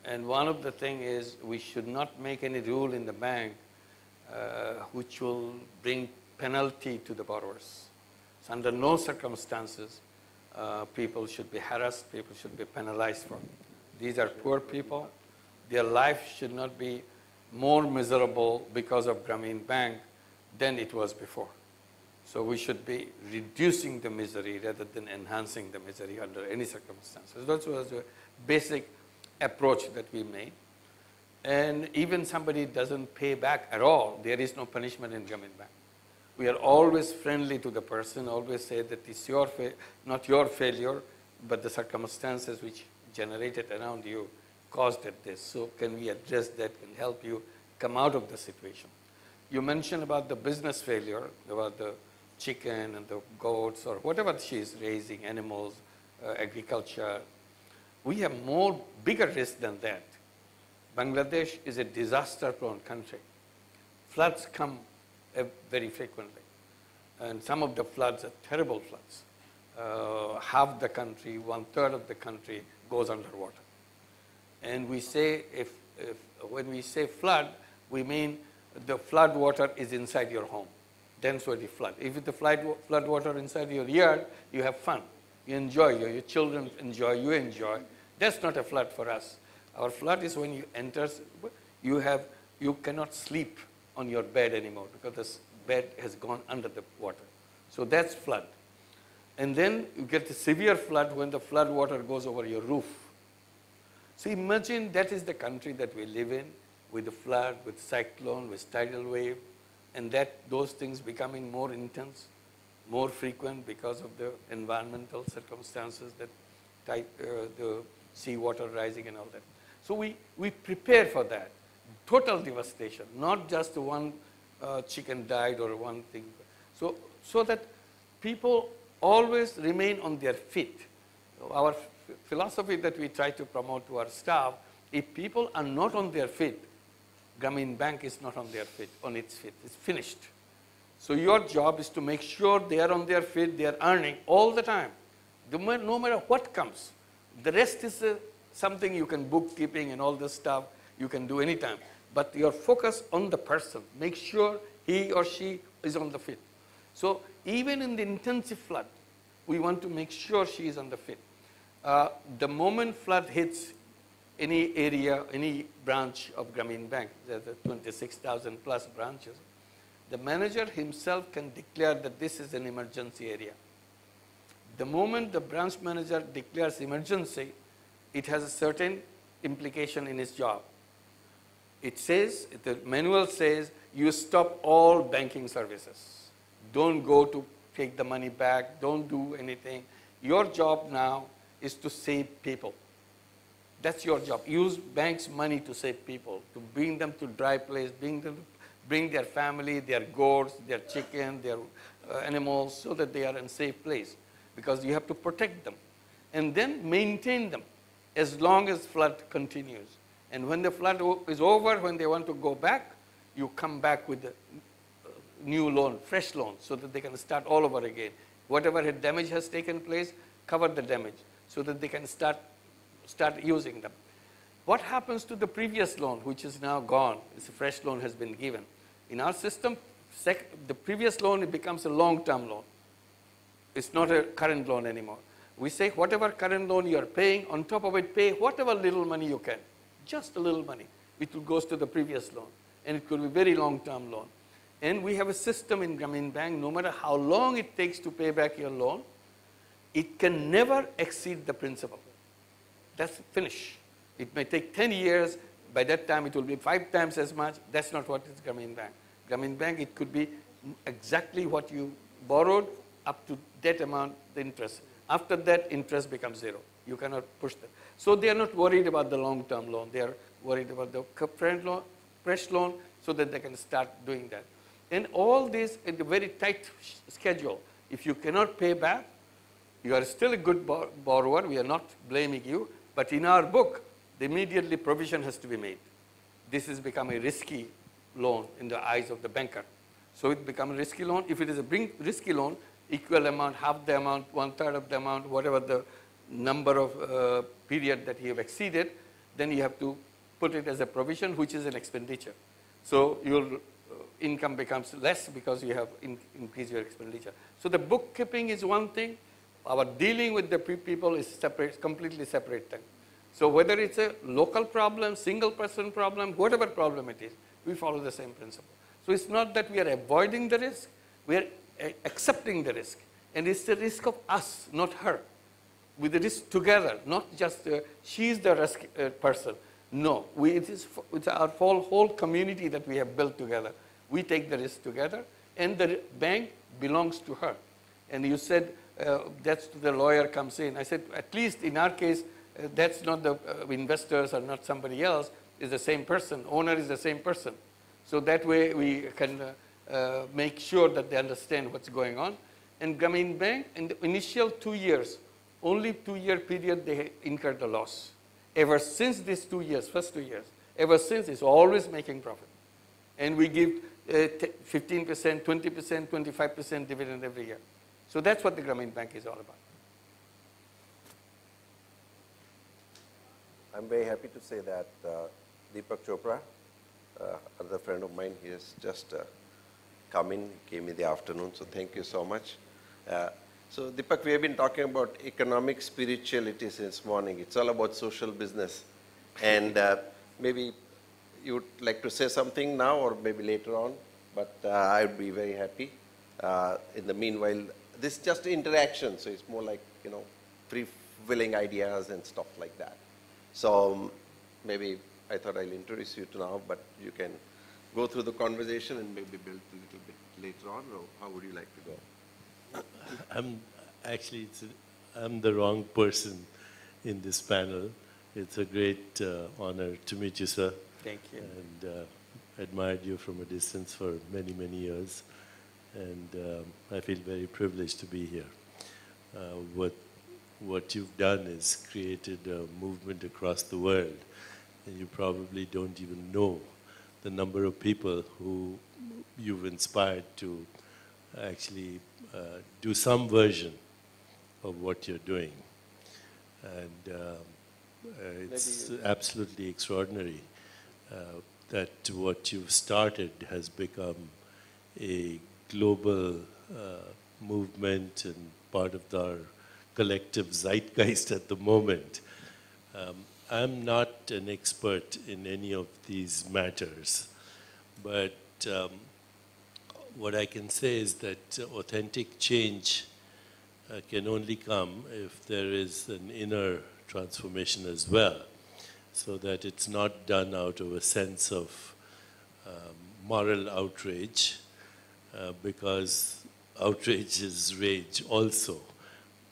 And one of the things is we should not make any rule in the bank which will bring penalty to the borrowers. So under no circumstances people should be harassed, people should be penalized for it. These are poor people. Their life should not be more miserable because of Grameen Bank than it was before. So we should be reducing the misery rather than enhancing the misery under any circumstances. That was a basic approach that we made. And even somebody doesn't pay back at all, there is no punishment in Grameen Bank. We are always friendly to the person, always say that it's not your failure, but the circumstances which generated around you caused it this. So can we address that and help you come out of the situation? You mentioned about the business failure, about the chicken and the goats or whatever she is raising, animals, agriculture. We have bigger risk than that. Bangladesh is a disaster-prone country. Floods come very frequently. And some of the floods are terrible floods. Half the country, 1/3 of the country goes underwater. And we say, when we say flood, we mean the flood water is inside your home. That's what you flood. If the flood water inside your yard, you have fun. You enjoy, your children enjoy, you enjoy. That's not a flood for us. Our flood is when you enter, you cannot sleep on your bed anymore because the bed has gone under the water. So that's flood. And then you get the severe flood when the flood water goes over your roof. So imagine that is the country that we live in, with the flood, with cyclone, with tidal wave, and those things becoming more intense, more frequent because of the environmental circumstances, that the seawater rising and all that. So we prepare for that. Total devastation, not just one chicken died or one thing. So that people always remain on their feet. Our philosophy that we try to promote to our staff, if people are not on their feet, Grameen Bank is not on their feet, on its feet. It's finished. So your job is to make sure they are on their feet, they are earning all the time, no matter what comes. The rest is something you can bookkeeping and all this stuff you can do anytime. But your focus on the person, make sure he or she is on the feet. So even in the intensive flood, we want to make sure she is on the feet. The moment flood hits any area, any branch of Grameen Bank, there's 26,000 plus branches, the manager himself can declare that this is an emergency area. The moment the branch manager declares emergency, it has a certain implication in his job. It says, the manual says, you stop all banking services. Don't go to take the money back, don't do anything. Your job now is to save people. That's your job. Use banks' money to save people, to bring them to dry place, bring their family, their goats, their chicken, their animals, so that they are in a safe place. because you have to protect them and then maintain them as long as flood continues. And when the flood is over, when they want to go back, you come back with a new loan, fresh loan, so that they can start all over again. Whatever damage has taken place, cover the damage so that they can start using them. What happens to the previous loan, which is now gone? It's a fresh loan has been given. In our system, the previous loan, it becomes a long-term loan. It's not a current loan anymore. We say whatever current loan you are paying, on top of it, pay whatever little money you can. Just a little money. It goes to the previous loan. And it could be very long-term loan. And we have a system in Grameen Bank, no matter how long it takes to pay back your loan, it can never exceed the principal. That's finish. It may take 10 years. By that time, it will be 5 times as much. That's not what is Grameen Bank. Grameen Bank, it could be exactly what you borrowed up to that amount, the interest. After that, interest becomes zero. You cannot push that. So they are not worried about the long-term loan. They are worried about the fresh loan so that they can start doing that. And all this in a very tight schedule. If you cannot pay back, you are still a good borrower. We are not blaming you. But in our book, immediately provision has to be made. This has become a risky loan in the eyes of the banker. So it becomes a risky loan. If it is a risky loan, equal amount, half the amount, 1/3 of the amount, whatever the number of period that you have exceeded, then you have to put it as a provision, which is an expenditure. So your income becomes less because you have increased your expenditure. So the bookkeeping is one thing. Our dealing with the people is separate, completely separate thing. So whether it's a local problem, single person problem, whatever problem it is, we follow the same principle. So it's not that we are avoiding the risk, we are accepting the risk. And it's the risk of us, not her. With the risk together, not just she's the risk person. No, it's our whole community that we have built together. We take the risk together, and the bank belongs to her. And you said that's the lawyer comes in. I said, at least in our case, that's not the investors or not somebody else. It's the same person. Owner is the same person. So that way we can make sure that they understand what's going on. And Grameen Bank, in the initial 2 years, only 2-year period, they incurred the loss. Ever since these 2 years, first 2 years, ever since, it's always making profit. And we give 15%, 20%, 25% dividend every year. So that's what the Grameen Bank is all about. I'm very happy to say that Deepak Chopra, another friend of mine, he has just come in, came in the afternoon, so thank you so much. So Deepak, we have been talking about economic spirituality since morning. It's all about social business. And maybe you would like to say something now or maybe later on, but I would be very happy. In the meanwhile, this is just interaction, so it's more like, you know, free-willing ideas and stuff like that. So maybe I thought I'll introduce you to now, but you can go through the conversation and maybe build a little bit later on, or how would you like to go? I'm the wrong person in this panel. It's a great honor to meet you, sir. Thank you. And admired you from a distance for many, many years. And I feel very privileged to be here. What you've done is created a movement across the world. And you probably don't even know the number of people who you've inspired to actually do some version of what you're doing. And it's absolutely extraordinary that what you've started has become a global movement and part of our collective zeitgeist at the moment. I'm not an expert in any of these matters, but what I can say is that authentic change can only come if there is an inner transformation as well, so that it's not done out of a sense of moral outrage, because outrage is rage also.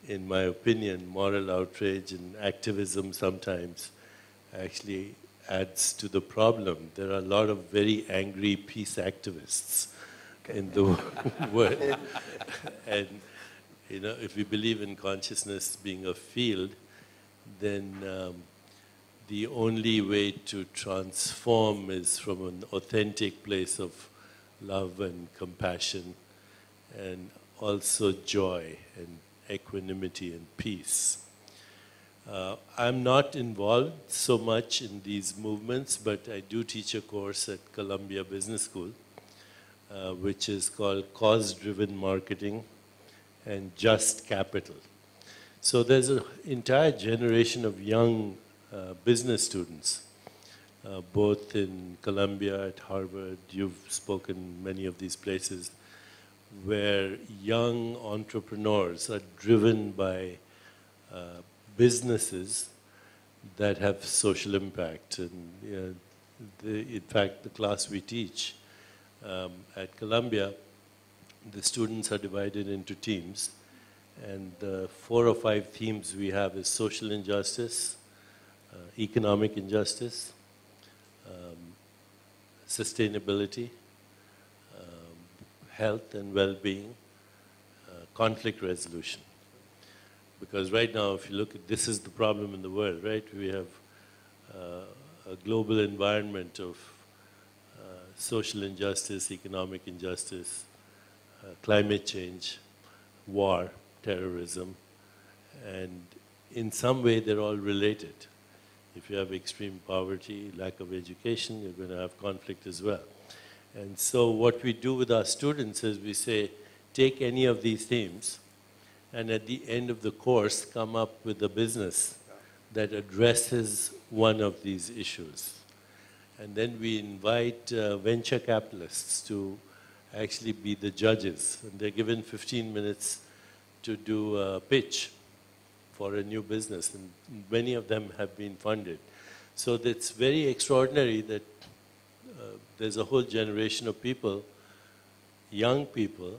In my opinion, moral outrage and activism sometimes actually adds to the problem. There are a lot of very angry peace activists in the world. And You know, if we believe in consciousness being a field, then the only way to transform is from an authentic place of love and compassion, and also joy and equanimity and peace. I'm not involved so much in these movements, but I do teach a course at Columbia Business School, which is called Cause-Driven Marketing and Just Capital. So there's an entire generation of young business students, both in Columbia, at Harvard, you've spoken many of these places, where young entrepreneurs are driven by businesses that have social impact. And in fact, the class we teach at Columbia, the students are divided into teams. And the 4 or 5 themes we have is social injustice, economic injustice, sustainability, health and well-being, conflict resolution. Because right now, if you look at, this is the problem in the world, right? We have a global environment of social injustice, economic injustice, climate change, war, terrorism, and in some way they're all related. If you have extreme poverty, lack of education, you're going to have conflict as well. And so what we do with our students is we say, take any of these themes, and at the end of the course, come up with a business that addresses one of these issues. And then we invite venture capitalists to actually be the judges. And they're given 15 minutes to do a pitch for a new business. And many of them have been funded. So it's very extraordinary that there's a whole generation of people, young people,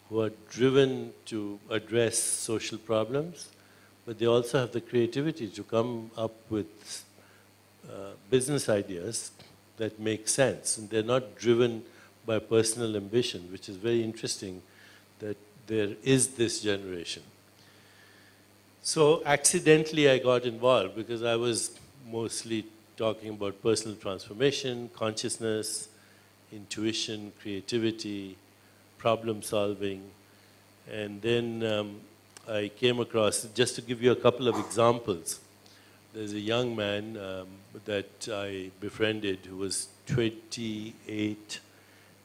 who are driven to address social problems, but they also have the creativity to come up with business ideas that make sense. And they're not driven by personal ambition, which is very interesting that there is this generation. So accidentally I got involved because I was mostly talking about personal transformation, consciousness, intuition, creativity, problem solving. And then I came across, just to give you a couple of examples, there's a young man that I befriended who was 28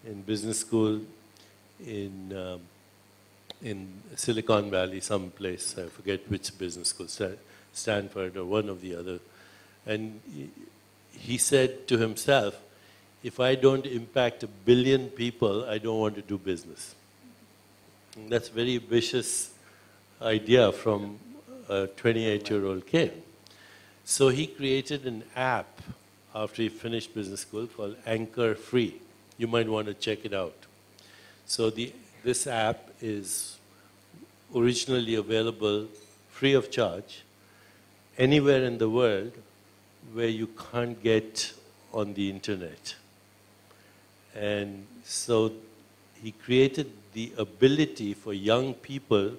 in business school in Silicon Valley, someplace, I forget which business school, Stanford or one of the other. And he said to himself, if I don't impact 1 billion people, I don't want to do business. And that's a very ambitious idea from a 28-year-old kid. So he created an app after he finished business school called Anchor Free. You might want to check it out. So this app is originally available free of charge anywhere in the world where you can't get on the internet. And so he created the ability for young people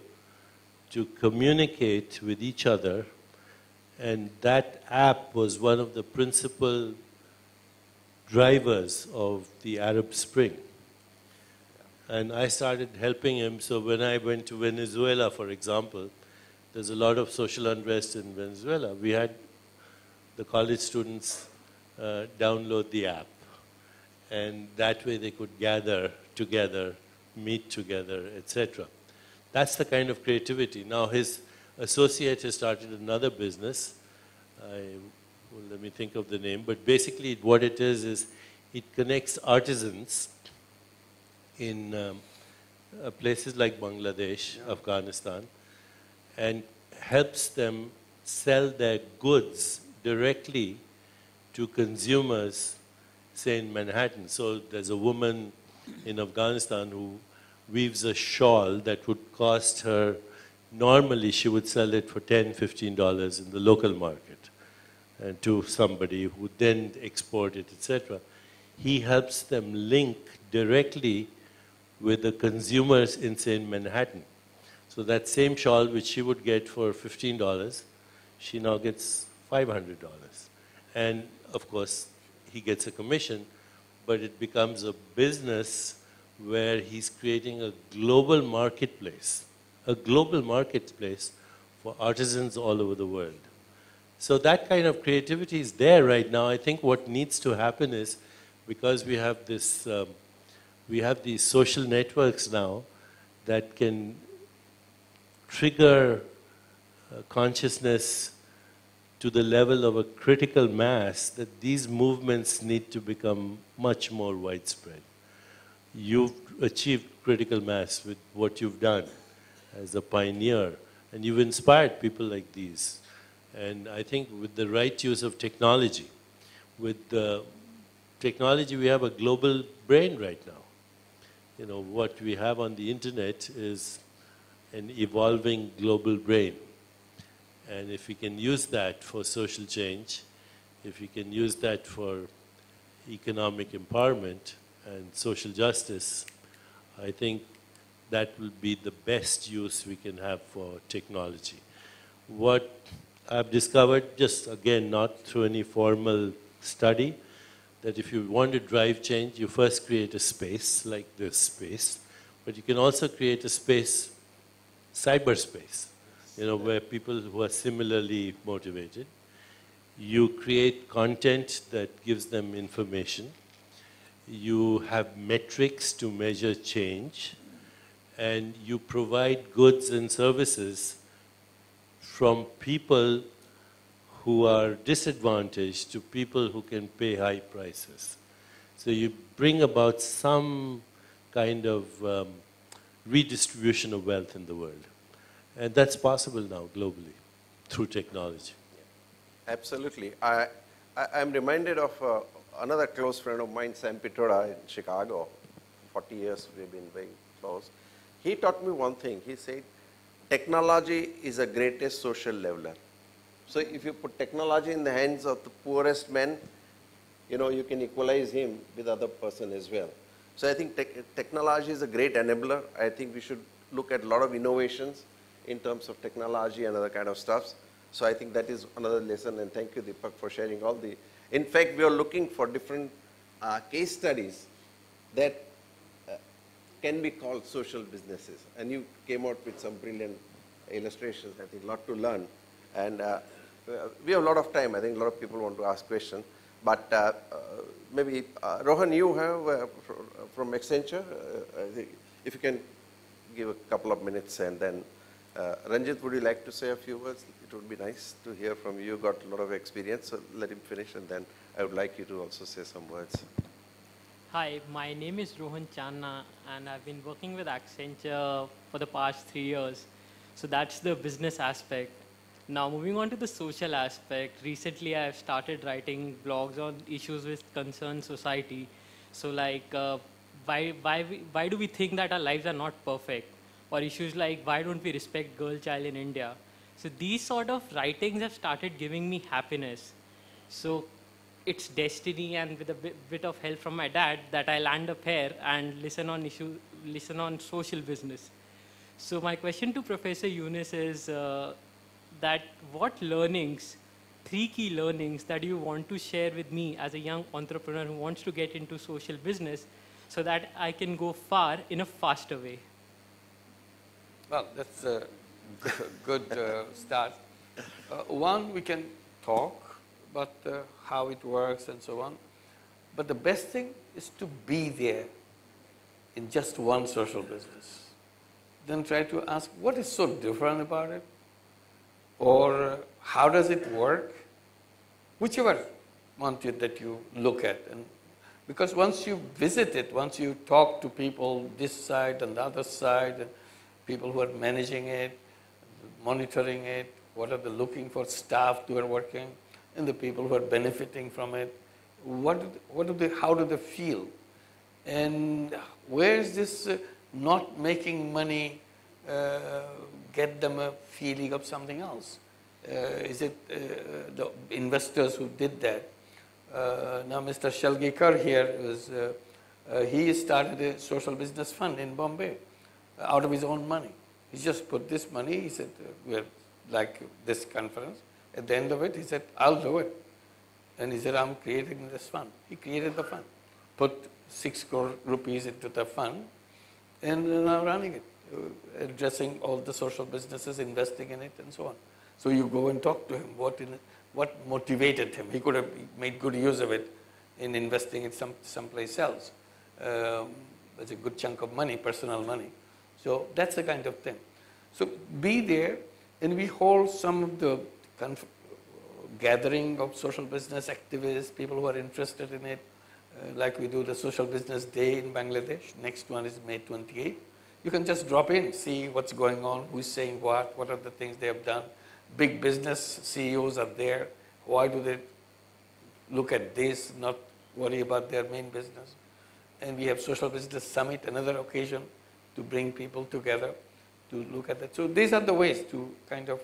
to communicate with each other, and that app was one of the principal drivers of the Arab Spring. And I started helping him, so when I went to Venezuela, for example, there's a lot of social unrest in Venezuela. We had the college students download the app, and that way they could gather together, meet together, etc. That's the kind of creativity. Now his associate has started another business. Let me think of the name, but basically what it is it connects artisans in places like Bangladesh, Afghanistan, and helps them sell their goods directly to consumers, say in Manhattan. So there's a woman in Afghanistan who weaves a shawl that would cost her, normally she would sell it for $10, $15 in the local market, and to somebody who would then export it, etc. He helps them link directly with the consumers in, say, Manhattan. So that same shawl which she would get for $15, she now gets $500. And of course, he gets a commission, but it becomes a business where he's creating a global marketplace for artisans all over the world. So that kind of creativity is there right now. I think what needs to happen is, because we have this, we have these social networks now that can trigger consciousness to the level of a critical mass, that these movements need to become much more widespread. You've achieved critical mass with what you've done as a pioneer, and you've inspired people like these. And I think with the right use of technology, with the technology, we have a global brain right now. You know, what we have on the internet is an evolving global brain. And if we can use that for social change, if we can use that for economic empowerment and social justice, I think that will be the best use we can have for technology. What I've discovered, just again, not through any formal study, that if you want to drive change, you first create a space, like this space, but you can also create a space, cyberspace, you know, where people who are similarly motivated. You create content that gives them information. You have metrics to measure change, and you provide goods and services from people who are disadvantaged to people who can pay high prices. So you bring about some kind of redistribution of wealth in the world. And that's possible now globally through technology. Absolutely. I'm reminded of another close friend of mine, Sam Pitroda in Chicago. 40 years we've been very close. He taught me one thing. He said, technology is the greatest social leveler. So if you put technology in the hands of the poorest man, you know, you can equalize him with other person as well. So I think technology is a great enabler. I think we should look at a lot of innovations in terms of technology and other kind of stuff. So I think that is another lesson, and thank you, Deepak, for sharing all the. In fact, we are looking for different case studies that can be called social businesses. And you came out with some brilliant illustrations. I think a lot to learn. And we have a lot of time. I think a lot of people want to ask questions. But maybe, Rohan, you have from Accenture, I think if you can give a couple of minutes, and then Ranjit, would you like to say a few words? It would be nice to hear from you. You got a lot of experience, so let him finish, and then I would like you to also say some words. Hi, my name is Rohan Channa, and I've been working with Accenture for the past 3 years. So that's the business aspect. Now, moving on to the social aspect, recently I've started writing blogs on issues which concern society. So like, why do we think that our lives are not perfect? Or issues like, why don't we respect girl child in India? So these sort of writings have started giving me happiness. So it's destiny, and with a bit of help from my dad, that I land up here and listen on social business. So my question to Professor Yunus is that what learnings, 3 key learnings that you want to share with me as a young entrepreneur who wants to get into social business so that I can go far in a faster way? Well, that's a good start. One, we can talk about how it works and so on. But the best thing is to be there in just one social business. Then try to ask, what is so different about it? Or how does it work? Whichever one that you look at. And because once you visit it, once you talk to people this side and the other side, and people who are managing it, monitoring it, what are they looking for, staff who are working, and the people who are benefiting from it, how do they feel? And where is this not making money get them a feeling of something else? Is it the investors who did that? Now Mr. Shalgikar here, he started a social business fund in Bombay out of his own money. He just put this money, he said, we're like this conference. At the end of it, he said, I'll do it. And he said, I'm creating this fund. He created the fund, put 6 crore rupees into the fund, and now running it, addressing all the social businesses, investing in it, and so on. So you go and talk to him, what motivated him. He could have made good use of it in investing it someplace else. That's a good chunk of money, personal money. So that's the kind of thing. So be there, and we hold some of the gathering of social business activists, people who are interested in it, like we do the Social Business Day in Bangladesh. Next one is May 28th. You can just drop in, see what's going on, who's saying what are the things they have done. Big business CEOs are there. Why do they look at this, not worry about their main business? And we have Social Business Summit, another occasion to bring people together to look at that. So these are the ways to kind of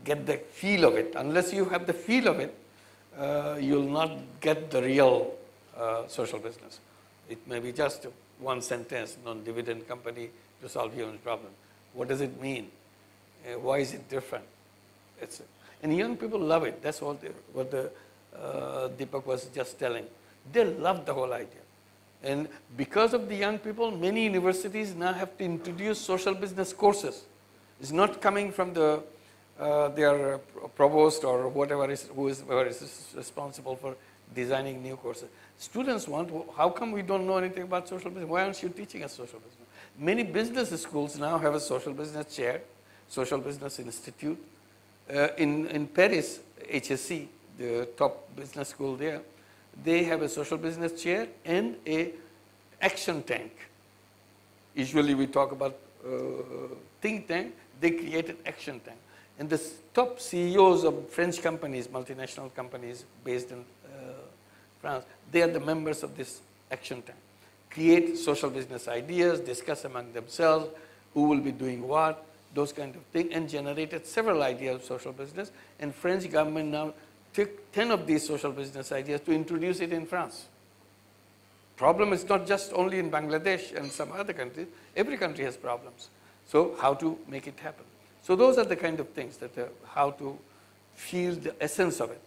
get the feel of it. Unless you have the feel of it, you'll not get the real social business. It may be just one sentence, non-dividend company to solve human problem. What does it mean? Why is it different? And young people love it. That's what Deepak was just telling. They love the whole idea. And because of the young people, many universities now have to introduce social business courses. It's not coming from their provost or whoever is responsible for designing new courses. Students want, how come we don't know anything about social business? Why aren't you teaching us social business? Many business schools now have a social business chair, social business institute. In Paris, HSC, the top business school there, they have a social business chair and a action tank. Usually we talk about think tank, they created action tank. And the top CEOs of French companies, multinational companies based in France, they are the members of this action tank. Create social business ideas, discuss among themselves who will be doing what, those kind of things, and generated several ideas of social business. And French government now took 10 of these social business ideas to introduce it in France. Problem is not just only in Bangladesh and some other countries. Every country has problems. So how to make it happen? So those are the kind of things that how to feel the essence of it.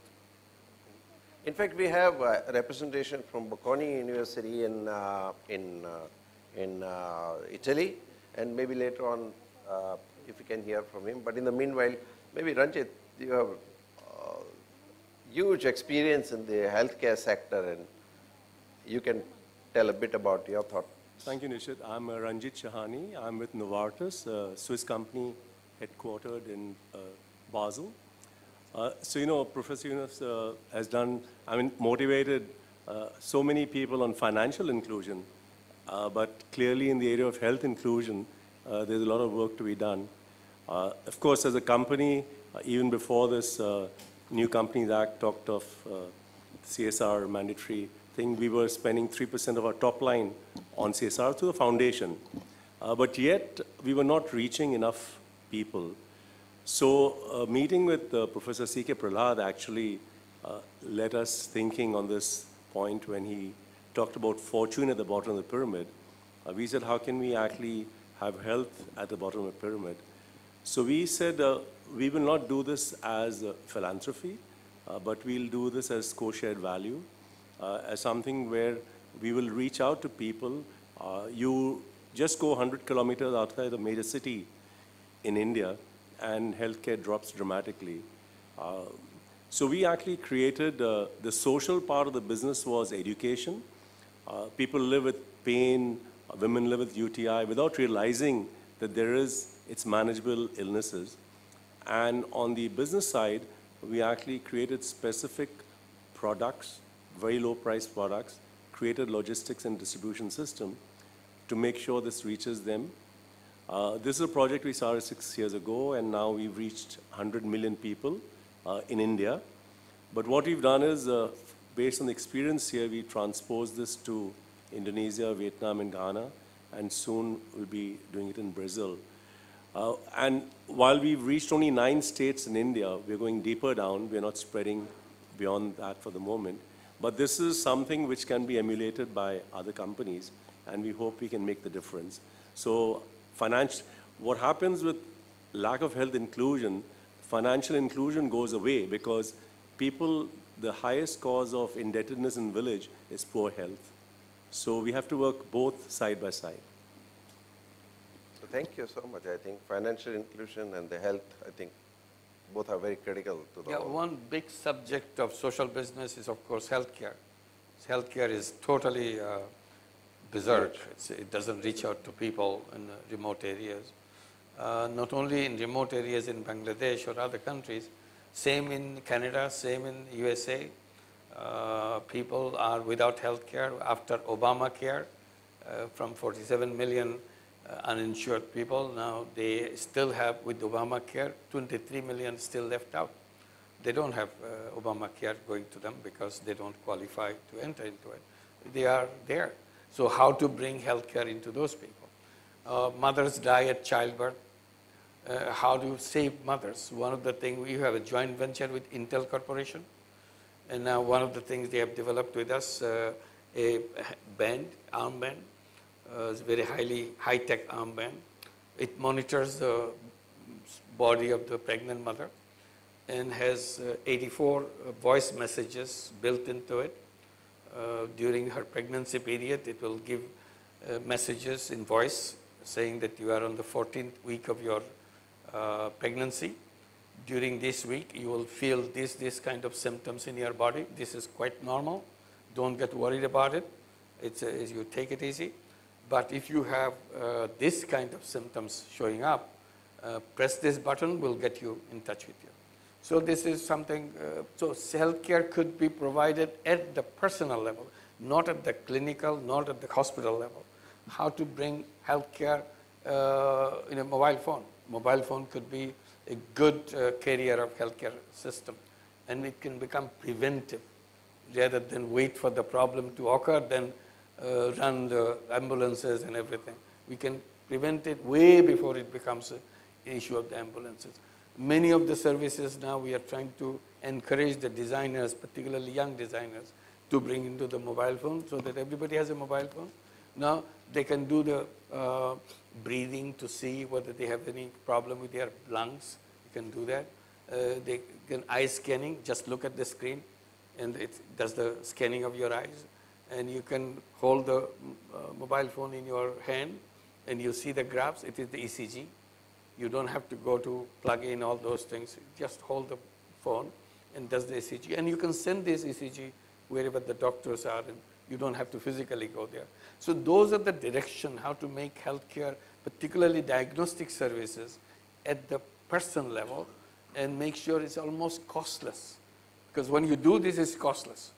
In fact, we have a representation from Bocconi University in Italy, and maybe later on, if we can hear from him. But in the meanwhile, maybe Ranjit, you have huge experience in the healthcare sector, and you can tell a bit about your thoughts. Thank you, Nishith. I'm Ranjit Shahani. I'm with Novartis, a Swiss company headquartered in Basel. So, you know, Professor Yunus has done, motivated so many people on financial inclusion, but clearly in the area of health inclusion, there's a lot of work to be done. Of course, as a company, even before this New Companies Act talked of CSR mandatory thing, we were spending 3% of our top line on CSR through the foundation. But yet, we were not reaching enough people. So meeting with Professor C.K. Prahlad actually led us thinking on this point when he talked about fortune at the bottom of the pyramid. We said, how can we actually have health at the bottom of the pyramid? So we said, we will not do this as philanthropy, but we'll do this as co-shared value, as something where we will reach out to people. You just go 100 kilometers outside the major city in India, and healthcare drops dramatically. So we actually created, the social part of the business was education. People live with pain, women live with UTI without realizing that it's manageable illnesses. And on the business side, we actually created specific products, very low priced products, created logistics and distribution system to make sure this reaches them. This is a project we started 6 years ago, and now we've reached 100 million people in India. But what we've done is, based on the experience here, we transposed this to Indonesia, Vietnam, and Ghana, and soon we'll be doing it in Brazil. And while we've reached only 9 states in India, we're going deeper down. We're not spreading beyond that for the moment. But this is something which can be emulated by other companies, and we hope we can make the difference. So what happens with lack of health inclusion, financial inclusion goes away because people, the highest cause of indebtedness in village is poor health. So we have to work both side by side. So thank you so much. I think financial inclusion and the health, I think both are very critical to the whole. One big subject of social business is, of course, healthcare. Healthcare is totally berserk. It doesn't reach out to people in remote areas. Not only in remote areas in Bangladesh or other countries, same in Canada, same in USA. People are without healthcare after Obamacare, from 47 million uninsured people. Now they still have, with Obamacare, 23 million still left out. They don't have Obamacare going to them because they don't qualify to enter into it. They are there. So how to bring healthcare into those people? Mothers die at childbirth. How do you save mothers? One of the things, we have a joint venture with Intel Corporation. And now one of the things they have developed with us, a band, armband. It's very high-tech armband. It monitors the body of the pregnant mother and has 84 voice messages built into it. During her pregnancy period, it will give messages in voice saying that you are on the 14th week of your pregnancy. During this week, you will feel this kind of symptoms in your body. This is quite normal. Don't get worried about it. You take it easy. But if you have this kind of symptoms showing up, press this button, we'll get you in touch with you. So this is something, so healthcare could be provided at the personal level, not at the clinical, not at the hospital level. How to bring healthcare in a mobile phone. Mobile phone could be a good carrier of healthcare system, and it can become preventive rather than wait for the problem to occur, then run the ambulances and everything. We can prevent it way before it becomes an issue of the ambulances. Many of the services now we are trying to encourage the designers, particularly young designers, to bring into the mobile phone so that everybody has a mobile phone. Now they can do the breathing to see whether they have any problem with their lungs. You can do that. They can eye scanning, just look at the screen and it does the scanning of your eyes. And you can hold the mobile phone in your hand and you see the graphs. It is the ECG. You don't have to go to plug in all those things. You just hold the phone and does the ECG. And you can send this ECG wherever the doctors are, and you don't have to physically go there. So those are the direction how to make healthcare, particularly diagnostic services, at the person level and make sure it's almost costless. Because when you do this, it's costless.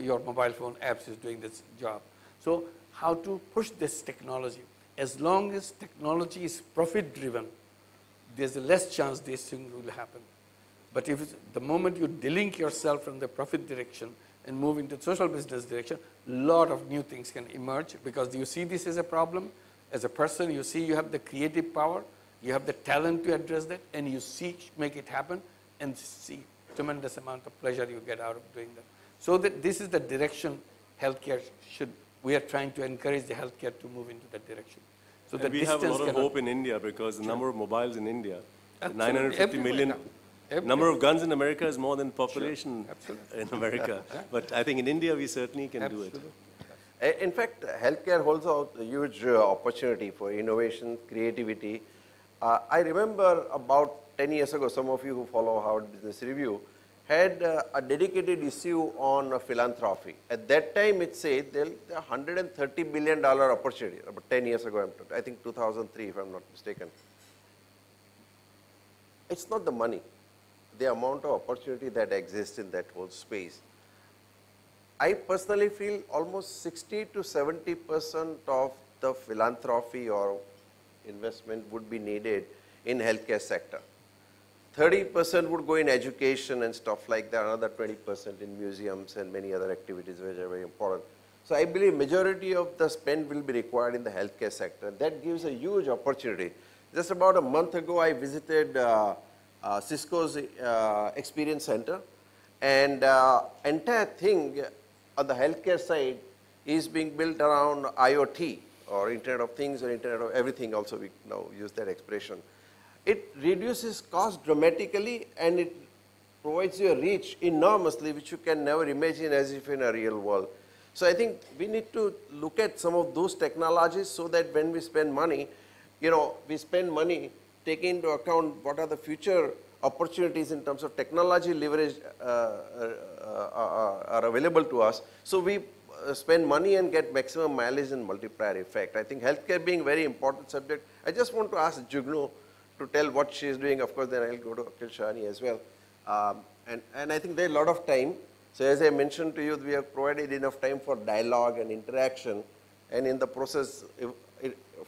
Your mobile phone apps is doing this job. So how to push this technology? As long as technology is profit-driven, there's a less chance these things will happen. But if the moment you delink yourself from the profit direction and move into social business direction, a lot of new things can emerge because you see this as a problem. As a person, you see you have the creative power, you have the talent to address that, and you make it happen and see tremendous amount of pleasure you get out of doing that. So that this is the direction healthcare should, we are trying to encourage the healthcare to move into that direction. So and we have a lot of hope in India because the number of mobiles in India, 950 million, number of guns in America is more than population in America. But I think in India we certainly can do it. In fact, healthcare holds out a huge opportunity for innovation, creativity. I remember about 10 years ago, some of you who follow Harvard Business Review had a dedicated issue on philanthropy. At that time, it said there are $130 billion opportunity, about 10 years ago, I think 2003, if I'm not mistaken. It's not the money, the amount of opportunity that exists in that whole space. I personally feel almost 60 to 70% of the philanthropy or investment would be needed in healthcare sector. 30% would go in education and stuff like that, another 20% in museums and many other activities which are very important. So I believe majority of the spend will be required in the healthcare sector. That gives a huge opportunity. Just about a month ago, I visited Cisco's Experience Center, and entire thing on the healthcare side is being built around IoT. or Internet of Things or Internet of Everything also, we now use that expression. It reduces cost dramatically and it provides you a reach enormously which you can never imagine as if in a real world. So I think we need to look at some of those technologies so that when we spend money, we spend money taking into account what are the future opportunities in terms of technology leverage are available to us. So we spend money and get maximum mileage and multiplier effect. I think healthcare being a very important subject. I just want to ask Jugnu to tell what she is doing. Of course, then I'll go to Akhil Shahani as well. And I think there is a lot of time. So as I mentioned to you, we have provided enough time for dialogue and interaction. And in the process,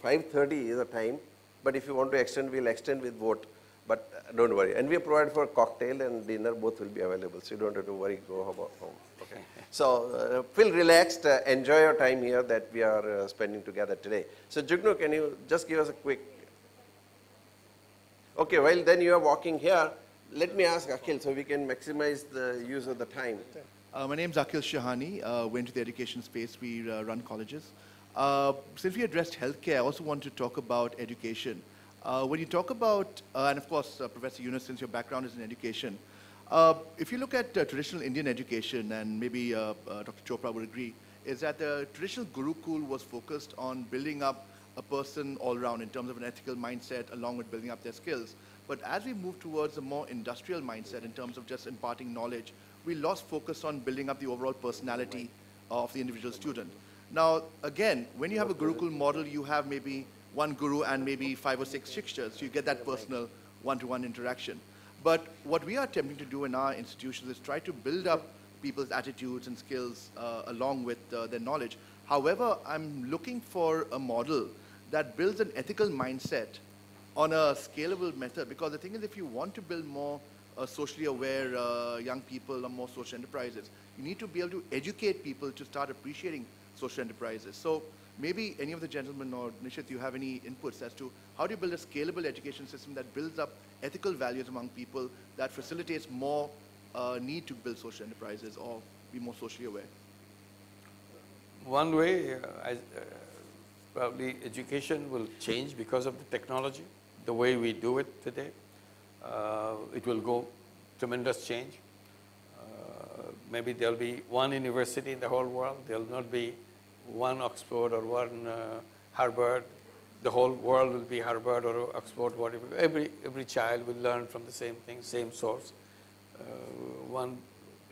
5:30 is the time. But if you want to extend, we'll extend with vote. But don't worry. And we have provided for cocktail and dinner, both will be available. So you don't have to worry, go about home. Okay. So feel relaxed, enjoy your time here that we are spending together today. So Jugnu, can you just give us a quick... Okay, well then you are walking here. Let me ask Akhil so we can maximize the use of the time. My name is Akhil Shahani. Went to the education space. We run colleges. Since we addressed healthcare, I also want to talk about education. When you talk about, and of course, Professor Yunus, since your background is in education, if you look at traditional Indian education, and maybe Dr. Chopra would agree, is that the traditional Gurukul was focused on building up a person all around in terms of an ethical mindset along with building up their skills. But as we move towards a more industrial mindset in terms of just imparting knowledge, we lost focus on building up the overall personality of the individual student. Now, again, when you have a Gurukul model, you have maybe one guru and maybe 5 or 6 shikshas, so you get that personal one-to-one interaction. But what we are attempting to do in our institutions is try to build up people's attitudes and skills along with their knowledge. However, I'm looking for a model that builds an ethical mindset on a scalable method, because the thing is, if you want to build more socially aware young people or more social enterprises, you need to be able to educate people to start appreciating social enterprises. So maybe any of the gentlemen or Nishith, you have any inputs as to how do you build a scalable education system that builds up ethical values among people, that facilitates more need to build social enterprises or be more socially aware? One way, probably education will change because of the technology, the way we do it today. It will go tremendous change. Maybe there'll be one university in the whole world. There'll not be one Oxford or one Harvard. The whole world will be Harvard or Oxford, whatever. Every child will learn from the same thing, same source. One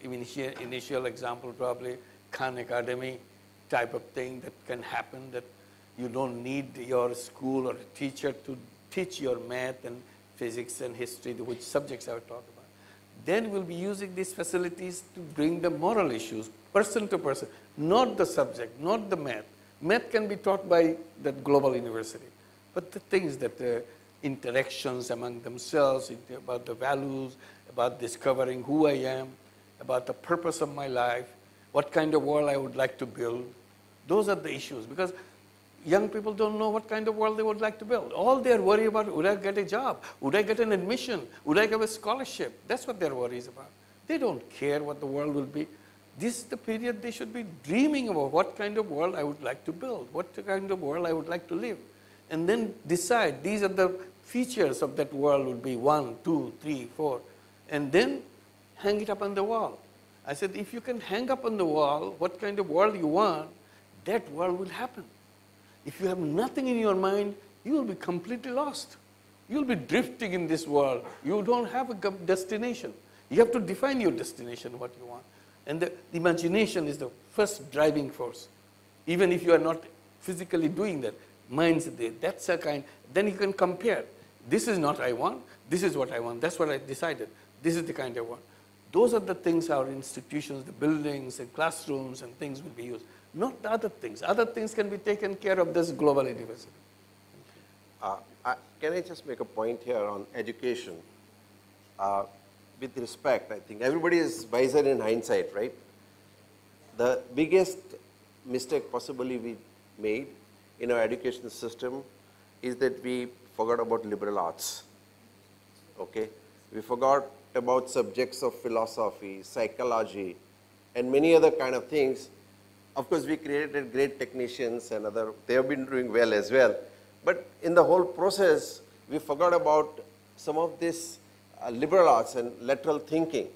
initial example, probably Khan Academy type of thing that can happen, that you don't need your school or a teacher to teach your math and physics and history, which subjects I would talk about. Then we'll be using these facilities to bring the moral issues, person to person, not the subject, not the math. Math can be taught by that global university. But the things that the interactions among themselves, about the values, about discovering who I am, about the purpose of my life, what kind of world I would like to build, those are the issues. Because young people don't know what kind of world they would like to build. All they're worried about, would I get a job? Would I get an admission? Would I get a scholarship? That's what their worries about. They don't care what the world will be. This is the period they should be dreaming about what kind of world I would like to build, what kind of world I would like to live. And then decide these are the features of that world would be 1, 2, 3, 4. And then hang it up on the wall. I said, if you can hang up on the wall what kind of world you want, that world will happen. If you have nothing in your mind, you will be completely lost. You will be drifting in this world. You don't have a destination. You have to define your destination, what you want. And the imagination is the first driving force. Even if you are not physically doing that, mind's there. That's a kind, then you can compare. This is not what I want. This is what I want. That's what I decided. This is the kind I want. Those are the things our institutions, the buildings and classrooms and things will be used. Not the other things. Other things can be taken care of this global university. Can I just make a point here on education? With respect, I think everybody is wiser in hindsight, right? The biggest mistake possibly we made in our education system is that we forgot about liberal arts, okay? We forgot about subjects of philosophy, psychology, and many other kind of things Of course, we created great technicians and they have been doing well as well. But in the whole process, we forgot about some of this liberal arts and lateral thinking.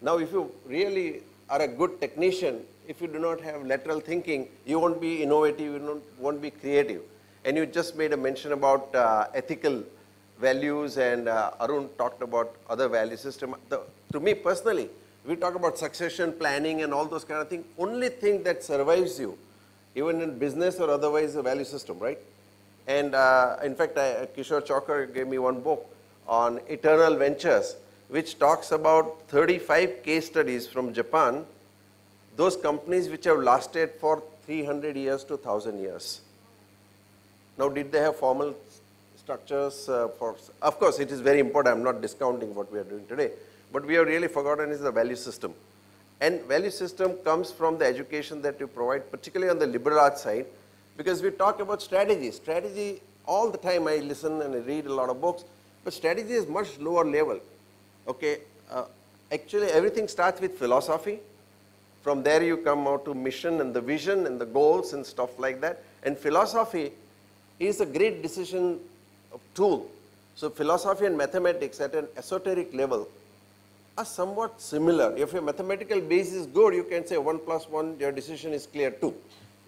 Now, if you really are a good technician, if you do not have lateral thinking, you won't be innovative, you won't be creative. And you just made a mention about ethical values, and Arun talked about other value system. To me personally, we talk about succession planning and all those kind of things. Only thing that survives you, even in business or otherwise, is a value system, right? And in fact, Kishore Chokar gave me one book on Eternal Ventures, which talks about 35 case studies from Japan, those companies which have lasted for 300 years to 1,000 years. Now, did they have formal structures? Of course, it is very important. I'm not discounting what we are doing today. But we have really forgotten is the value system. And value system comes from the education that you provide, particularly on the liberal arts side, because we talk about strategy. Strategy, all the time I listen and I read a lot of books, but strategy is much lower level. Okay, actually everything starts with philosophy. From there you come out to mission and the vision and the goals and stuff like that. And philosophy is a great decision tool. So philosophy and mathematics at an esoteric level are somewhat similar. If your mathematical base is good, you can say 1 + 1, your decision is clear 2.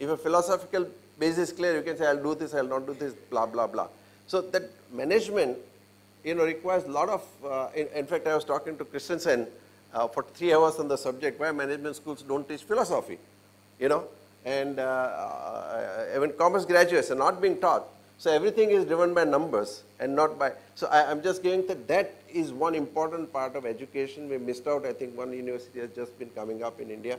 If a philosophical base is clear, you can say I'll do this, I'll not do this, blah, blah, blah. So that management, requires a lot of, in fact, I was talking to Christensen for 3 hours on the subject why management schools don't teach philosophy, and even commerce graduates are not being taught. So everything is driven by numbers and not by, so I'm just giving that is one important part of education. We missed out. I think one university has just been coming up in India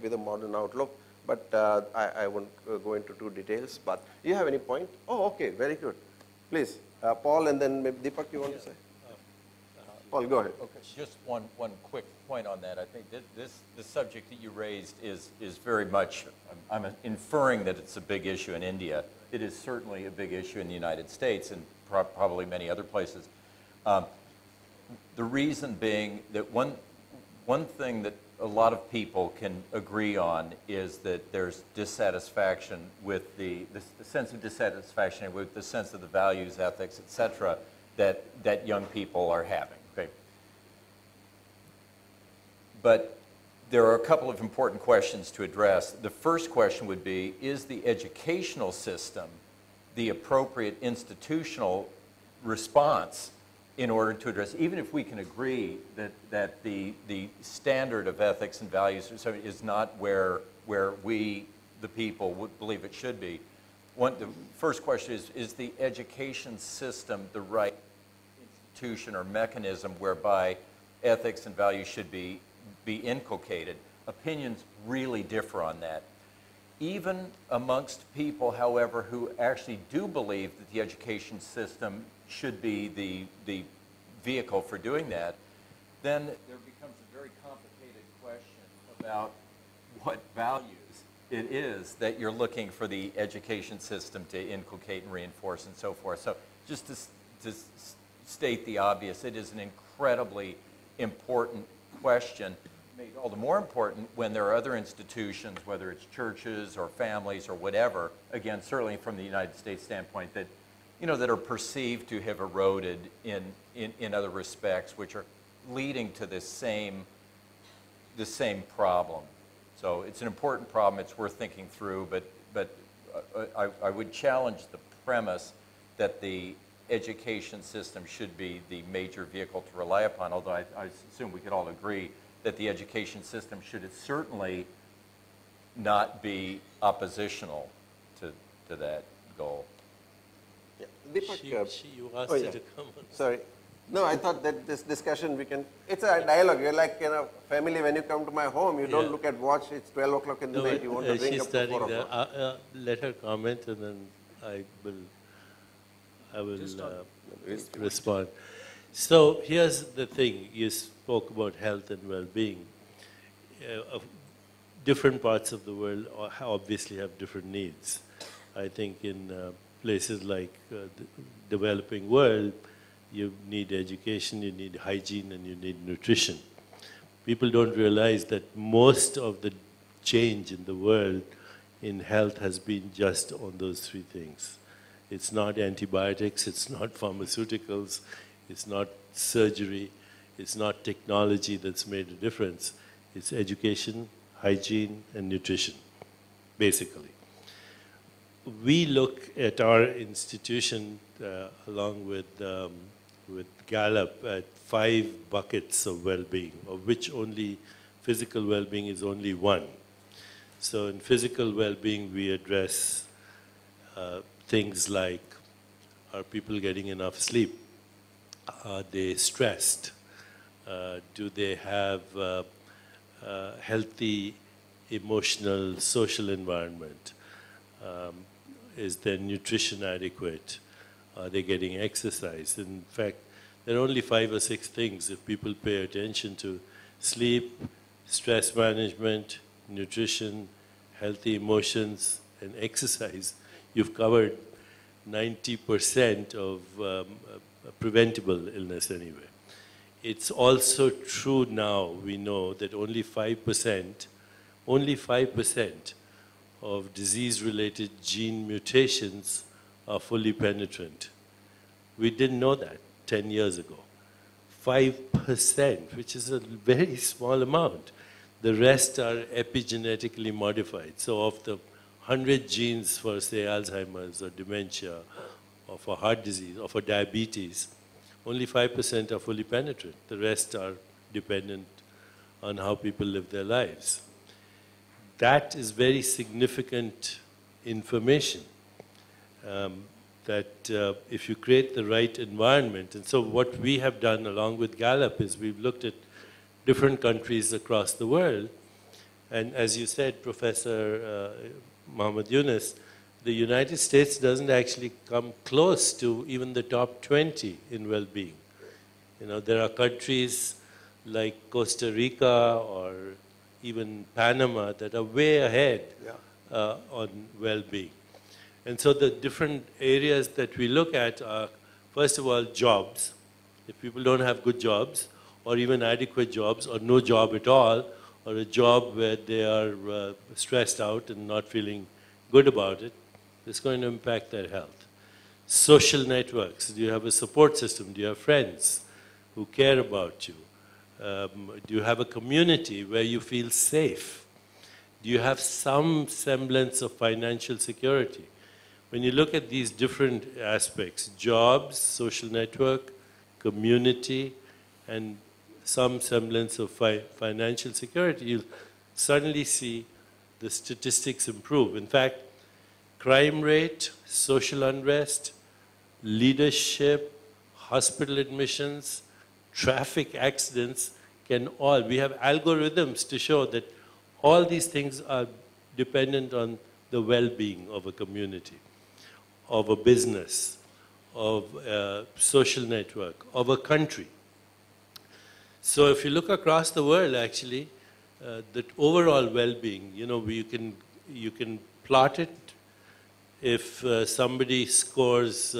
with a modern outlook, but I won't go into too details. But you have any point? Oh, okay, very good. Please, Paul, and then maybe Deepak, you want to say? Paul, go ahead. Okay, just one quick point on that. I think the subject that you raised is very much, I'm inferring that it's a big issue in India. It is certainly a big issue in the United States and probably many other places. The reason being that one thing that a lot of people can agree on is that there's dissatisfaction with the sense of dissatisfaction with the sense of the values, ethics, etc., that young people are having. Okay? But there are a couple of important questions to address. The first question would be, is the educational system the appropriate institutional response in order to address, even if we can agree that the standard of ethics and values is not where we, the people, would believe it should be. The first question is the education system the right institution or mechanism whereby ethics and values should be inculcated? Opinions really differ on that. Even amongst people, however, who actually do believe that the education system should be the vehicle for doing that, then there becomes a very complicated question about what values it is that you're looking for the education system to inculcate and reinforce and so forth. So just to state the obvious, it is an incredibly important question, made all the more important when there are other institutions, whether it's churches or families or whatever, again, certainly from the United States standpoint, that that are perceived to have eroded in other respects, which are leading to the same problem. So it's an important problem. It's worth thinking through. But I would challenge the premise that the education system should be the major vehicle to rely upon. Although I assume we could all agree that the education system should certainly not be oppositional to that goal. Yeah. Deepak, you asked her to come on. Sorry. No, I thought that this discussion it's a dialogue. You're like, family, when you come to my home, you don't look at watch, it's 12 o'clock in the night, you want to bring up to 4 o'clock. Let her comment and then I will respond. So here's the thing, you spoke about health and well-being. Different parts of the world obviously have different needs. I think in places like the developing world, you need education, you need hygiene, and you need nutrition. People don't realize that most of the change in the world in health has been just on those three things. It's not antibiotics, it's not pharmaceuticals, it's not surgery, it's not technology that's made a difference. It's education, hygiene, and nutrition, basically. We look at our institution, along with Gallup, at 5 buckets of well-being, of which only physical well-being is only one. So in physical well-being, we address things like, are people getting enough sleep? Are they stressed? Do they have healthy emotional, social environment? Is their nutrition adequate? Are they getting exercise? In fact, there are only 5 or 6 things if people pay attention to: sleep, stress management, nutrition, healthy emotions, and exercise. You've covered 90% of preventable illness anyway. It's also true now, we know, that only 5% of disease-related gene mutations are fully penetrant. We didn't know that 10 years ago. 5%, which is a very small amount. The rest are epigenetically modified. So of the 100 genes for, say, Alzheimer's or dementia, or for heart disease, or for diabetes, only 5% are fully penetrant. The rest are dependent on how people live their lives. That is very significant information, that if you create the right environment. And so what we have done along with Gallup is we've looked at different countries across the world. And as you said, Professor Muhammad Yunus, the United States doesn't actually come close to even the top 20 in well-being. You know, there are countries like Costa Rica or even Panama that are way ahead on well-being. And so the different areas that we look at are, first of all, jobs. If people don't have good jobs, or even adequate jobs, or no job at all, or a job where they are stressed out and not feeling good about it, it's going to impact their health. Social networks. Do you have a support system? Do you have friends who care about you? Do you have a community where you feel safe? Do you have some semblance of financial security? When you look at these different aspects, jobs, social network, community, and some semblance of financial security, you'll suddenly see the statistics improve. In fact, crime rate, social unrest, leadership, hospital admissions, traffic accidents can all, we have algorithms to show that all these things are dependent on the well-being of a community, of a business, of a social network, of a country. So if you look across the world, actually, the overall well-being, you know, you can plot it. If somebody scores,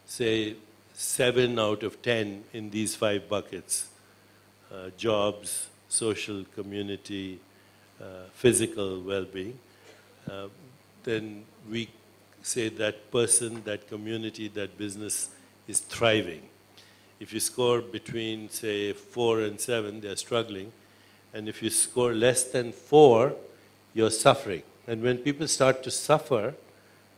say, 7 out of 10 in these 5 buckets, jobs, social, community, physical well-being, then we say that person, that community, that business is thriving. If you score between, say, 4 and 7, they're struggling. And if you score less than 4, you're suffering. And when people start to suffer,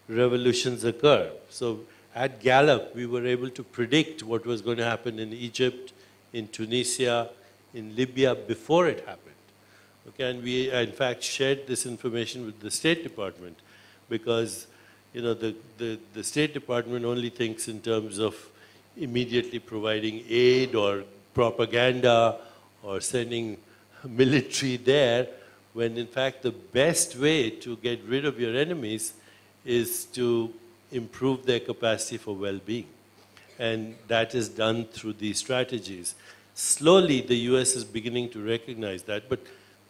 revolutions occur. So at Gallup, we were able to predict what was going to happen in Egypt, in Tunisia, in Libya before it happened. Okay, and we, in fact, shared this information with the State Department because, you know, the State Department only thinks in terms of immediately providing aid or propaganda or sending military there, when in fact the best way to get rid of your enemies is to improve their capacity for well-being. And that is done through these strategies. Slowly, the US is beginning to recognize that, but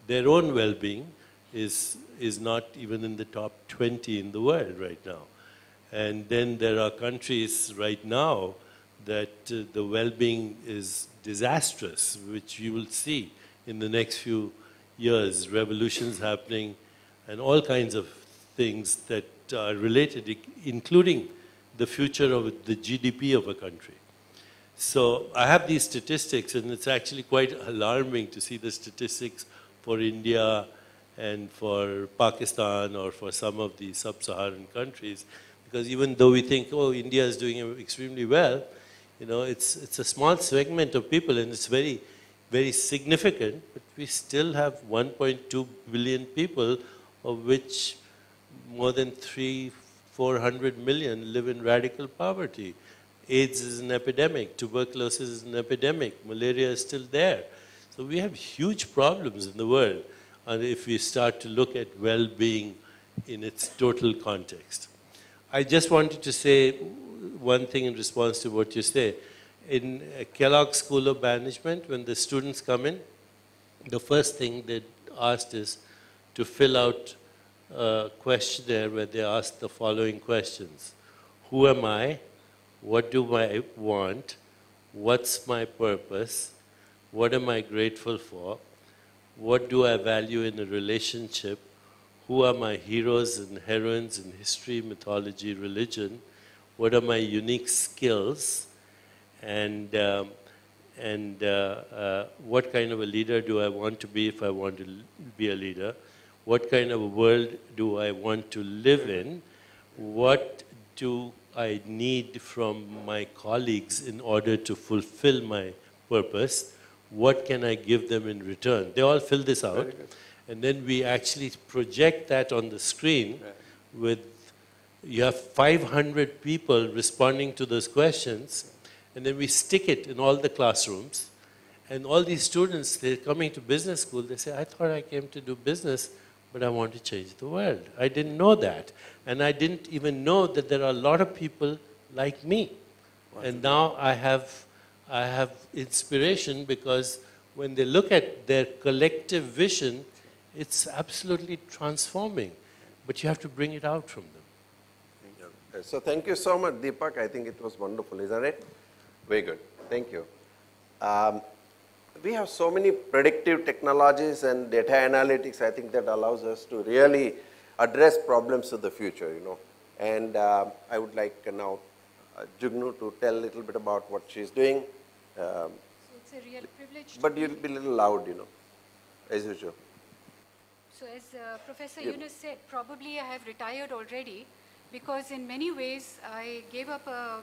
their own well-being is not even in the top 20 in the world right now. And then there are countries right now that the well-being is disastrous, which you will see in the next few years, revolutions happening and all kinds of things that are related, including the future of the GDP of a country. So I have these statistics, and it's actually quite alarming to see the statistics for India and for Pakistan or for some of the sub-Saharan countries, because even though we think, oh, India is doing extremely well, you know, it's a small segment of people, and it's very, very significant, but we still have 1.2 billion people, of which more than 400 million live in radical poverty. AIDS is an epidemic, tuberculosis is an epidemic, malaria is still there. So we have huge problems in the world, and if we start to look at well-being in its total context. I just wanted to say one thing in response to what you say. In Kellogg School of Management, when the students come in, the first thing they asked is to fill out a questionnaire where they ask the following questions. Who am I? What do I want? What's my purpose? What am I grateful for? What do I value in a relationship? Who are my heroes and heroines in history, mythology, religion? What are my unique skills? And what kind of a leader do I want to be if I want to be a leader? What kind of a world do I want to live in? What do I need from my colleagues in order to fulfill my purpose? What can I give them in return? They all fill this out. And then we actually project that on the screen with, you have 500 people responding to those questions, and then we stick it in all the classrooms. And all these students, they're coming to business school, they say, I thought I came to do business, but I want to change the world. I didn't know that. And I didn't even know that there are a lot of people like me. And now I have inspiration, because when they look at their collective vision, it's absolutely transforming. But you have to bring it out from them. So thank you so much, Deepak. I think it was wonderful, isn't it? Very good. Thank you. We have so many predictive technologies and data analytics, I think, that allows us to really address problems of the future, you know. And I would like now Jugnu to tell a little bit about what she's doing. So it's a real privilege. But you'll be a little loud, you know, as usual. So as Professor Yunus said, probably I have retired already, because in many ways I gave up a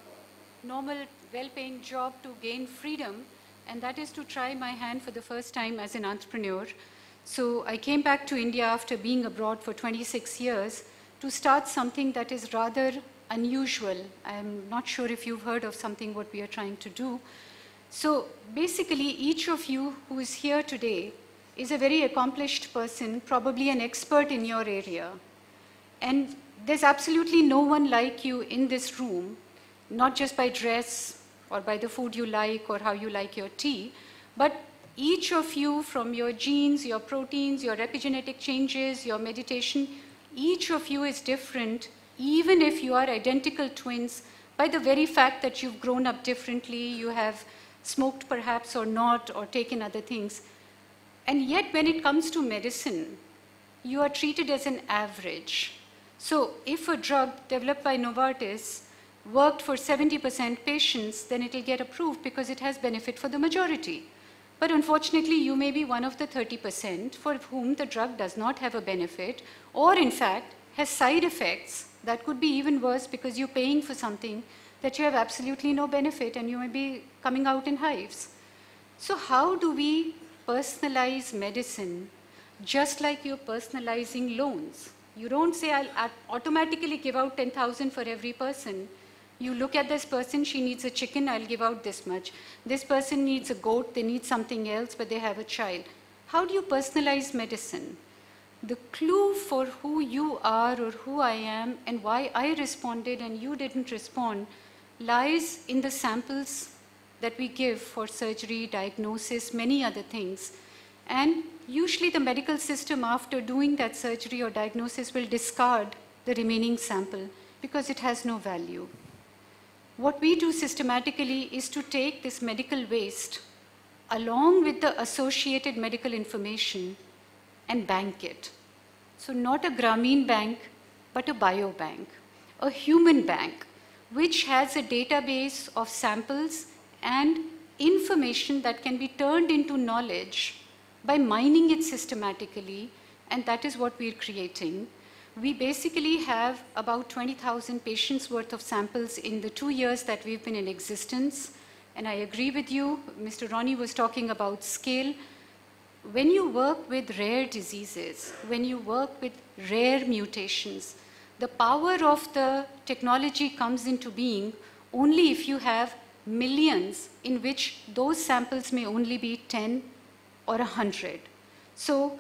normal, well-paying job to gain freedom, and that is to try my hand for the first time as an entrepreneur. So I came back to India after being abroad for 26 years to start something that is rather unusual. I'm not sure if you've heard of something what we are trying to do. So basically, each of you who is here today is a very accomplished person, probably an expert in your area. And there's absolutely no one like you in this room, not just by dress or by the food you like or how you like your tea, but each of you, from your genes, your proteins, your epigenetic changes, your meditation, each of you is different, even if you are identical twins, by the very fact that you've grown up differently, you have smoked perhaps or not, or taken other things. And yet when it comes to medicine, you are treated as an average. So if a drug developed by Novartis worked for 70% patients, then it will get approved because it has benefit for the majority. But unfortunately, you may be one of the 30% for whom the drug does not have a benefit, or in fact has side effects that could be even worse because you're paying for something that you have absolutely no benefit, and you may be coming out in hives. So how do we personalize medicine just like you're personalizing loans? You don't say, I'll automatically give out 10,000 for every person. You look at this person, she needs a chicken, I'll give out this much. This person needs a goat, they need something else, but they have a child. How do you personalize medicine? The clue for who you are or who I am and why I responded and you didn't respond lies in the samples that we give for surgery, diagnosis, many other things. And usually the medical system, after doing that surgery or diagnosis, will discard the remaining sample because it has no value. What we do systematically is to take this medical waste along with the associated medical information and bank it. So not a Grameen bank, but a biobank, a human bank, which has a database of samples and information that can be turned into knowledge by mining it systematically, and that is what we're creating. We basically have about 20,000 patients worth of samples in the 2 years that we've been in existence. And I agree with you, Mr. Ronnie was talking about scale. When you work with rare diseases, when you work with rare mutations, the power of the technology comes into being only if you have millions in which those samples may only be 10 or 100. So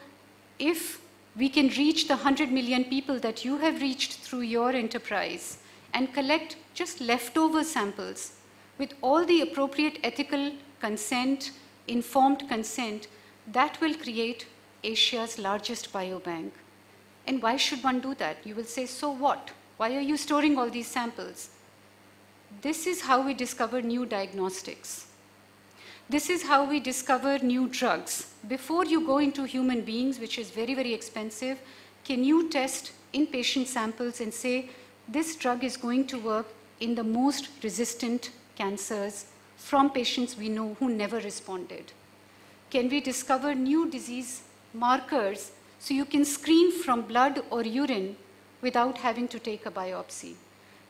if we can reach the 100 million people that you have reached through your enterprise and collect just leftover samples with all the appropriate ethical consent, informed consent, that will create Asia's largest biobank. And why should one do that? You will say, so what? Why are you storing all these samples? This is how we discover new diagnostics. This is how we discover new drugs. Before you go into human beings, which is very, very expensive, can you test in patient samples and say, this drug is going to work in the most resistant cancers from patients we know who never responded? Can we discover new disease markers so you can screen from blood or urine without having to take a biopsy?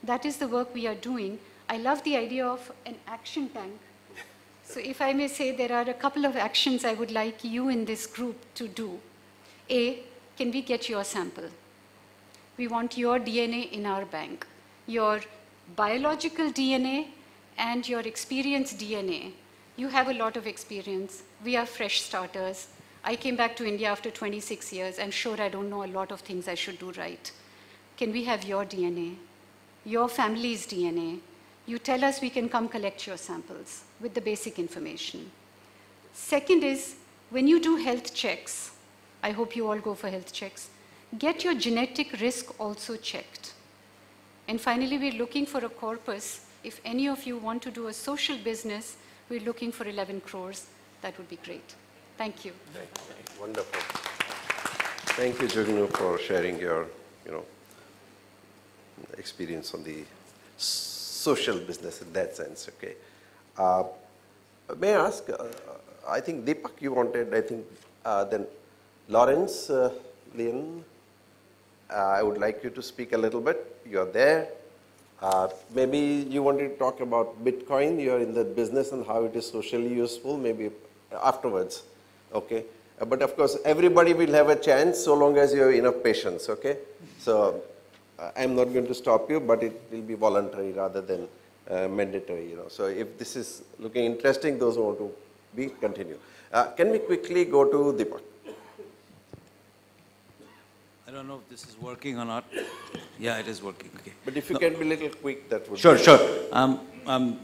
That is the work we are doing. I love the idea of an action tank. So if I may say, there are a couple of actions I would like you in this group to do. A, can we get your sample? We want your DNA in our bank. Your biological DNA and your experience DNA. You have a lot of experience. We are fresh starters. I came back to India after 26 years. I'm sure I don't know a lot of things I should do right. Can we have your DNA, your family's DNA? You tell us, we can come collect your samples with the basic information. Second is, when you do health checks, I hope you all go for health checks, get your genetic risk also checked. And finally, we're looking for a corpus. If any of you want to do a social business, we're looking for 11 crores. That would be great. Thank you. Wonderful. Thank you, Jugnu, for sharing your, experience on the social business in that sense. Okay. May I ask? I think Deepak, you wanted. I think then Lawrence, Leon. I would like you to speak a little bit. You're there. Maybe you wanted to talk about Bitcoin. You're in the business and how it is socially useful. Maybe afterwards. Okay. But of course, everybody will have a chance so long as you have enough patience. Okay. So I'm not going to stop you, but it will be voluntary rather than mandatory. So if this is looking interesting, those who want to be continue. Can we quickly go to Deepak? I don't know if this is working or not. Yeah, it is working. Okay. But if you can be a little quick, that would Sure, be sure. I'm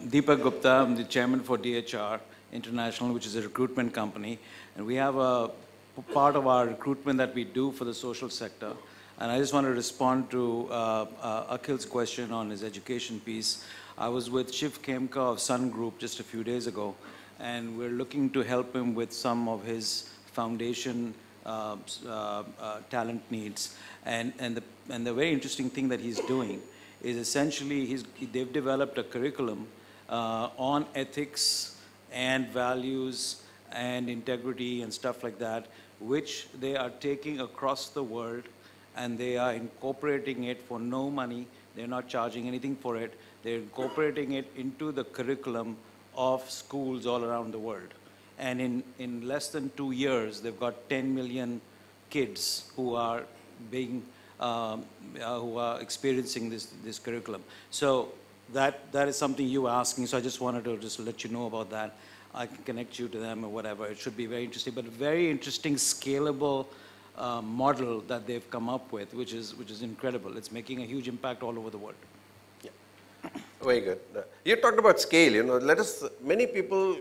Deepak Gupta. I'm the chairman for DHR International, which is a recruitment company. And we have a part of our recruitment that we do for the social sector. And I just want to respond to Akhil's question on his education piece. I was with Shiv Khemka of Sun Group just a few days ago, and we're looking to help him with some of his foundation talent needs. And the very interesting thing that he's doing is essentially they've developed a curriculum on ethics and values and integrity and stuff like that, which they are taking across the world, and they are incorporating it for no money. They're not charging anything for it. They're incorporating it into the curriculum of schools all around the world. And in less than 2 years, they've got 10 million kids who are being, who are experiencing this curriculum. So that is something you were asking, so I just wanted to just let you know about that. I can connect you to them or whatever. It should be very interesting, but a very interesting, scalable model that they've come up with, which is incredible. It's making a huge impact all over the world. Yeah. Very good. You talked about scale. Many people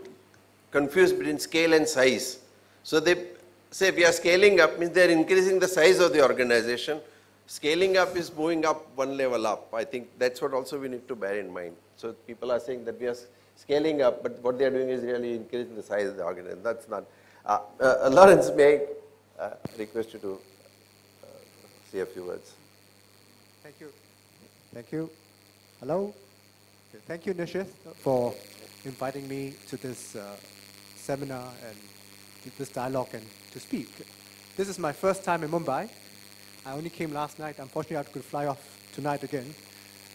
confuse between scale and size. So they say we are scaling up means they are increasing the size of the organization. Scaling up is moving up one level up. I think that's what also we need to bear in mind. So people are saying that we are scaling up, but what they are doing is really increasing the size of the organization. That's not. Lawrence, may I request you to say a few words. Thank you. Thank you. Hello. Thank you, Nishith, for inviting me to this seminar and to this dialogue and to speak. This is my first time in Mumbai. I only came last night. Unfortunately, I could fly off tonight again.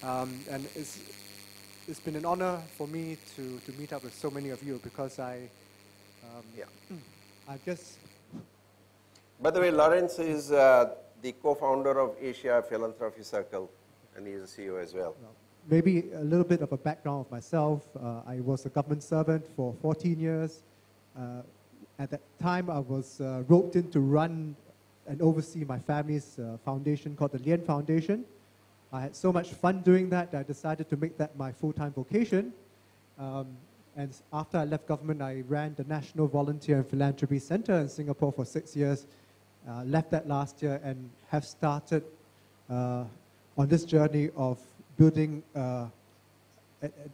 And it's been an honor for me to meet up with so many of you because I just... By the way, Lawrence is the co-founder of Asia Philanthropy Circle, and he is a CEO as well. Maybe a little bit of a background of myself. I was a government servant for 14 years. At that time, I was roped in to run and oversee my family's foundation called the Lien Foundation. I had so much fun doing that, I decided to make that my full-time vocation. And after I left government, I ran the National Volunteer and Philanthropy Center in Singapore for 6 years. Left that last year and have started on this journey of building an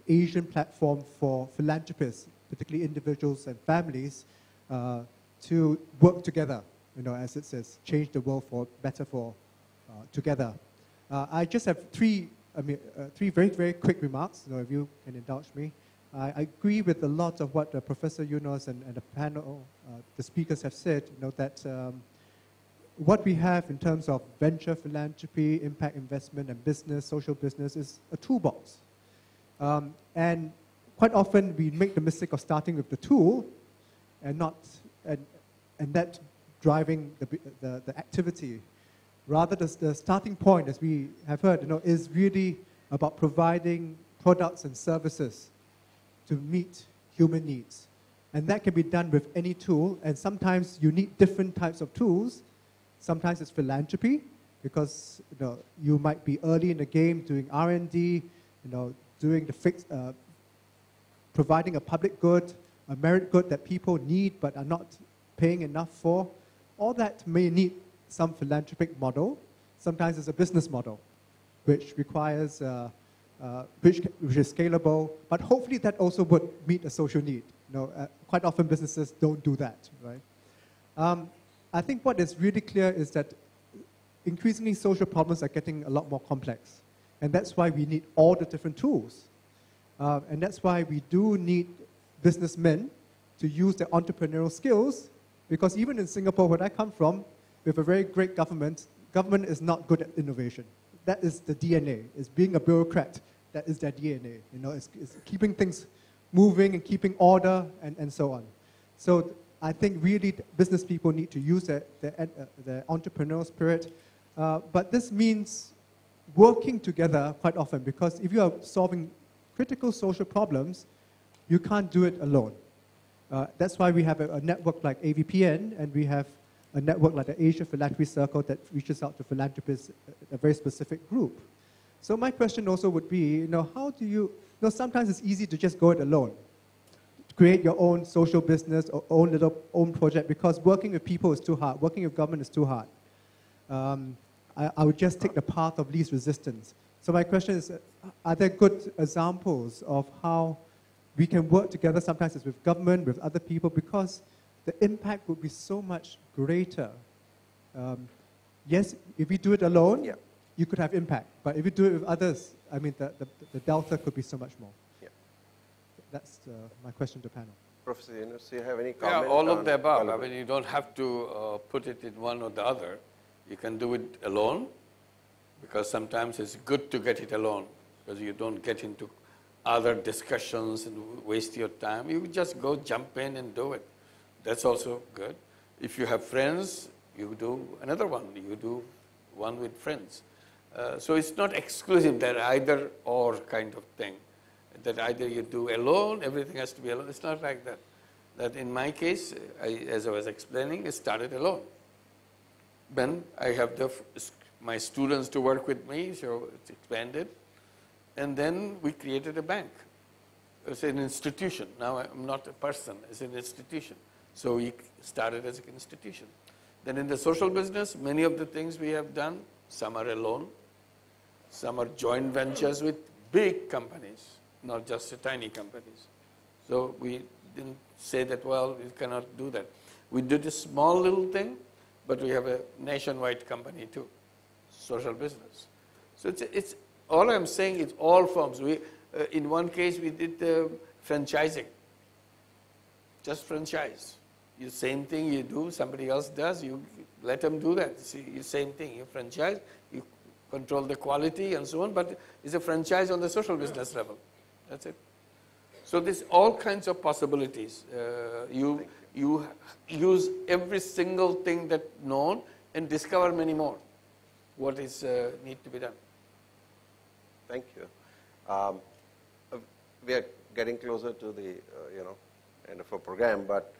Asian platform for philanthropists, particularly individuals and families, to work together, as it says, change the world for better for together. I just have three very, very quick remarks, if you can indulge me. I agree with a lot of what Professor Yunus and the panel, the speakers have said, that what we have in terms of venture philanthropy, impact investment, and business, social business, is a toolbox. And quite often we make the mistake of starting with the tool and that driving the activity. Rather, the starting point, as we have heard, is really about providing products and services to meet human needs. And that can be done with any tool, and sometimes you need different types of tools. Sometimes it's philanthropy, because you might be early in the game doing R&D, doing the providing a public good, a merit good that people need but are not paying enough for. All that may need some philanthropic model. Sometimes it's a business model, which requires, which is scalable, but hopefully that also would meet a social need. Quite often businesses don't do that, right? I think what is really clear is that increasingly social problems are getting a lot more complex. And that's why we need all the different tools. And that's why we do need businessmen to use their entrepreneurial skills, because even in Singapore, where I come from, we have a very great government. Government is not good at innovation. That is the DNA. It's being a bureaucrat. That is their DNA. It's keeping things moving and keeping order and so on. So I think really business people need to use their entrepreneurial spirit. But this means working together quite often, because if you are solving critical social problems, you can't do it alone. That's why we have a network like AVPN, and we have a network like the Asia Philanthropy Circle that reaches out to philanthropists, a very specific group. So my question also would be, how do you, sometimes it's easy to just go it alone. Create your own social business or own project, because working with people is too hard. Working with government is too hard. I would just take the path of least resistance. So my question is, are there good examples of how we can work together? Sometimes it's with government, with other people, because the impact would be so much greater. Yes, if we do it alone, you could have impact. But if you do it with others, I mean, the delta could be so much more. That's my question to the panel. Professor Yunus, do you have any comment? Yeah, all of the above. I mean, you don't have to put it in one or the other. You can do it alone, because sometimes it's good to get it alone, because you don't get into other discussions and waste your time. You just go jump in and do it. That's also good. If you have friends, you do another one. You do one with friends. So it's not exclusive, that either or kind of thing. That either you do alone, everything has to be alone. It's not like that. That in my case, as I was explaining, it started alone. Then I have my students to work with me, so it's expanded. And then we created a bank. It's an institution. Now I'm not a person, it's an institution. So we started as an institution. Then in the social business, many of the things we have done, some are alone, some are joint ventures with big companies, not just tiny companies. So we didn't say that, well, we cannot do that. We did a small little thing, but we have a nationwide company too. social business. So it's all I'm saying is all forms. We, in one case, we did franchising, just franchise. You same thing you do, somebody else does, you let them do that. See, you same thing, you franchise, you control the quality and so on, but it's a franchise on the social business level. That's it. So there's all kinds of possibilities. You use every single thing that's known and discover many more. What is need to be done? Thank you. We are getting closer to the end of our program, but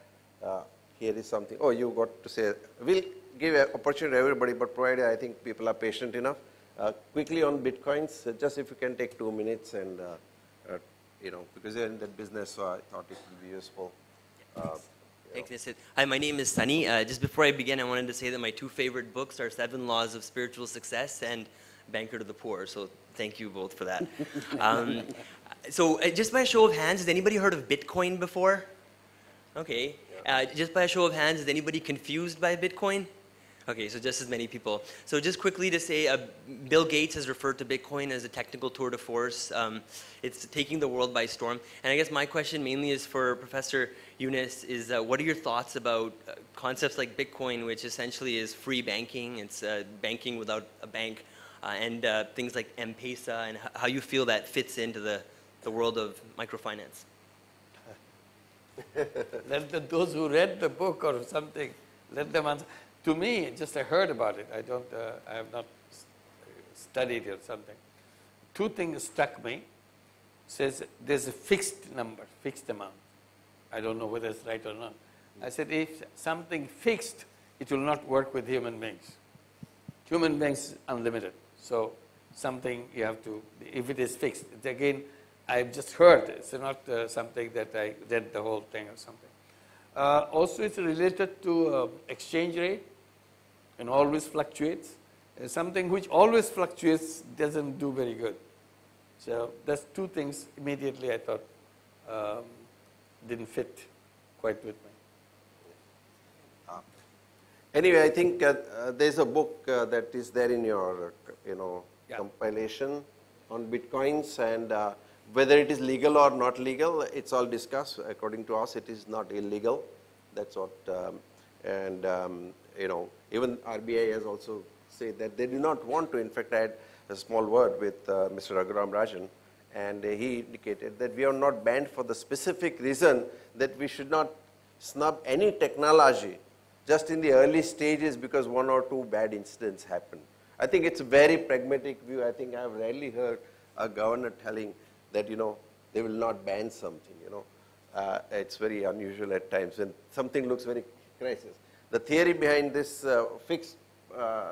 here is something. Oh, you got to say. We'll give an opportunity to everybody, but provided I think people are patient enough. Quickly on bitcoins, just if you can take 2 minutes and because you're in that business, so I thought it would be useful. Thanks, Nishith. Hi, my name is Sunny. Just before I begin, I wanted to say that my 2 favorite books are 7 Laws of Spiritual Success and Banker to the Poor. So thank you both for that. So just by a show of hands, has anybody heard of Bitcoin before? Okay. Just by a show of hands, is anybody confused by Bitcoin? Okay, so just as many people. So just quickly to say, Bill Gates has referred to Bitcoin as a technical tour de force. It's taking the world by storm. And I guess my question mainly is for Professor Yunus, is what are your thoughts about concepts like Bitcoin, which essentially is free banking, it's banking without a bank, and things like M-Pesa, and how you feel that fits into the world of microfinance? Let those who read the book or something, let them answer. To me, just I heard about it. I have not studied it or something. 2 things struck me. Says there's a fixed number, fixed amount. I don't know whether it's right or not. I said if something fixed, it will not work with human beings. Human beings is unlimited. So something you have to, if it is fixed. It's again, I've just heard. It's not something that I read the whole thing or something. Also, it's related to exchange rate and always fluctuates. Something which always fluctuates doesn't do very good. So that's 2 things immediately I thought didn't fit quite with me. Anyway, I think there's a book that is there in your compilation on bitcoins, and whether it is legal or not legal, it's all discussed. According to us, it is not illegal. That's what, even RBI has also said that they do not want to. In fact, I had a small word with Mr. Raghuram Rajan, and he indicated that we are not banned for the specific reason that we should not snub any technology just in the early stages because 1 or 2 bad incidents happen. I think it's a very pragmatic view. I think I've rarely heard a governor telling that, they will not ban something, it's very unusual at times when something looks very crisis. The theory behind this fixed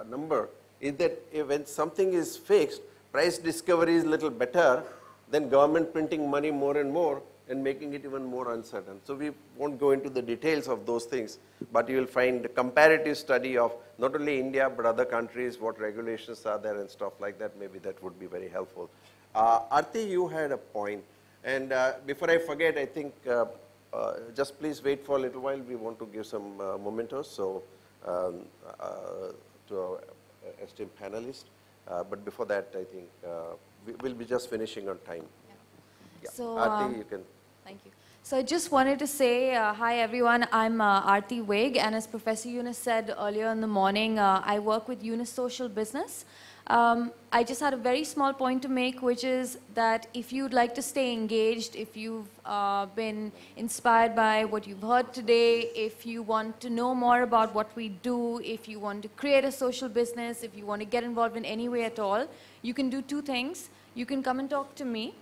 number is that when something is fixed, price discovery is a little better than government printing money more and more and making it even more uncertain. So we won't go into the details of those things, but you will find a comparative study of not only India, but other countries, what regulations are there and stuff like that. Maybe that would be very helpful. Aarti, you had a point. And before I forget, I think just please wait for a little while. We want to give some mementos to our esteemed panelists. But before that, I think we'll be just finishing on time. Yeah. So, Aarti, you can. Thank you. So I just wanted to say, hi everyone, I'm Aarti Wig, and as Professor Yunus said earlier in the morning, I work with Yunus Social Business. I just had a very small point to make, which is that if you'd like to stay engaged, if you've been inspired by what you've heard today, if you want to know more about what we do, if you want to create a social business, if you want to get involved in any way at all, you can do 2 things. You can come and talk to me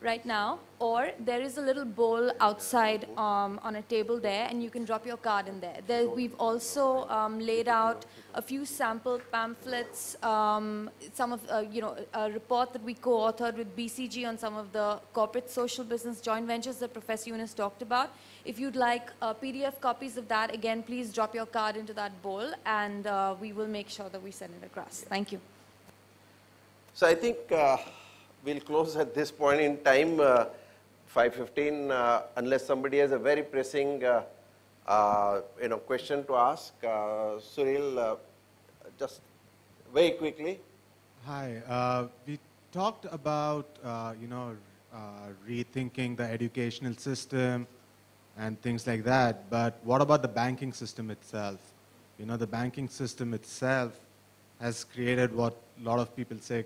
right now, or there is a little bowl outside on a table there, and you can drop your card in there. We've also laid out a few sample pamphlets, some of, a report that we co-authored with BCG on some of the corporate social business joint ventures that Professor Yunus talked about. If you'd like PDF copies of that, again, please drop your card into that bowl, and we will make sure that we send it across. Thank you. So I think we'll close at this point in time, 5:15, unless somebody has a very pressing question to ask. Suril, just very quickly. Hi. We talked about, rethinking the educational system and things like that, but what about the banking system itself? The banking system itself has created what a lot of people say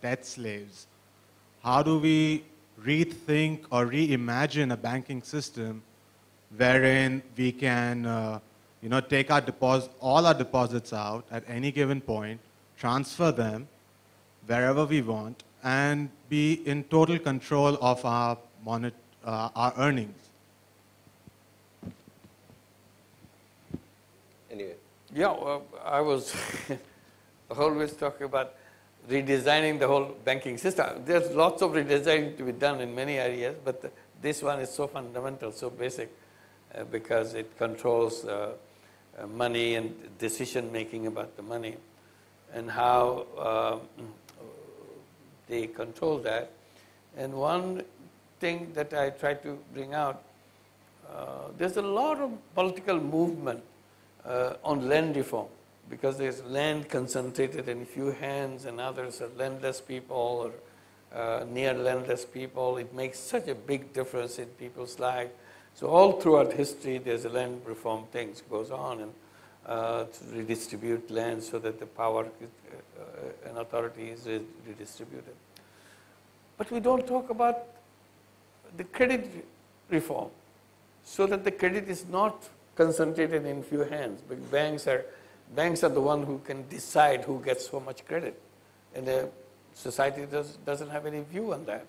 debt slaves. How do we rethink or reimagine a banking system wherein we can, take our all our deposits out at any given point, transfer them wherever we want, and be in total control of our earnings? Anyway. Yeah, I was always talking about redesigning the whole banking system. There's lots of redesigning to be done in many areas, but this one is so fundamental, so basic, because it controls money and decision making about the money and how they control that. And one thing that I try to bring out, there's a lot of political movement on land reform, because there's land concentrated in a few hands and others are landless people or near landless people. It makes such a big difference in people's life. So all throughout history, there's a land reform things goes on, and to redistribute land so that the power and authority is redistributed. But we don't talk about the credit reform, so that the credit is not concentrated in few hands. But banks are the one who can decide who gets so much credit, and the society doesn't have any view on that.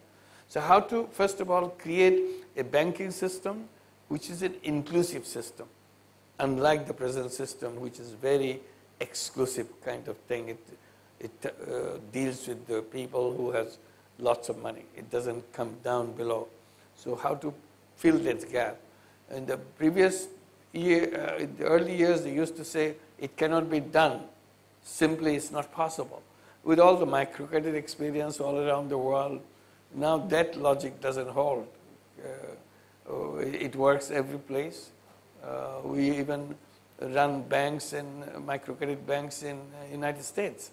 So how to, first of all, create a banking system which is an inclusive system, unlike the present system, which is very exclusive kind of thing. It deals with the people who has lots of money. It doesn't come down below. So how to fill that gap? In the previous year, in the early years, they used to say it cannot be done. Simply, it's not possible. With all the microcredit experience all around the world, now that logic doesn't hold. It works every place. We even run banks and microcredit banks in the United States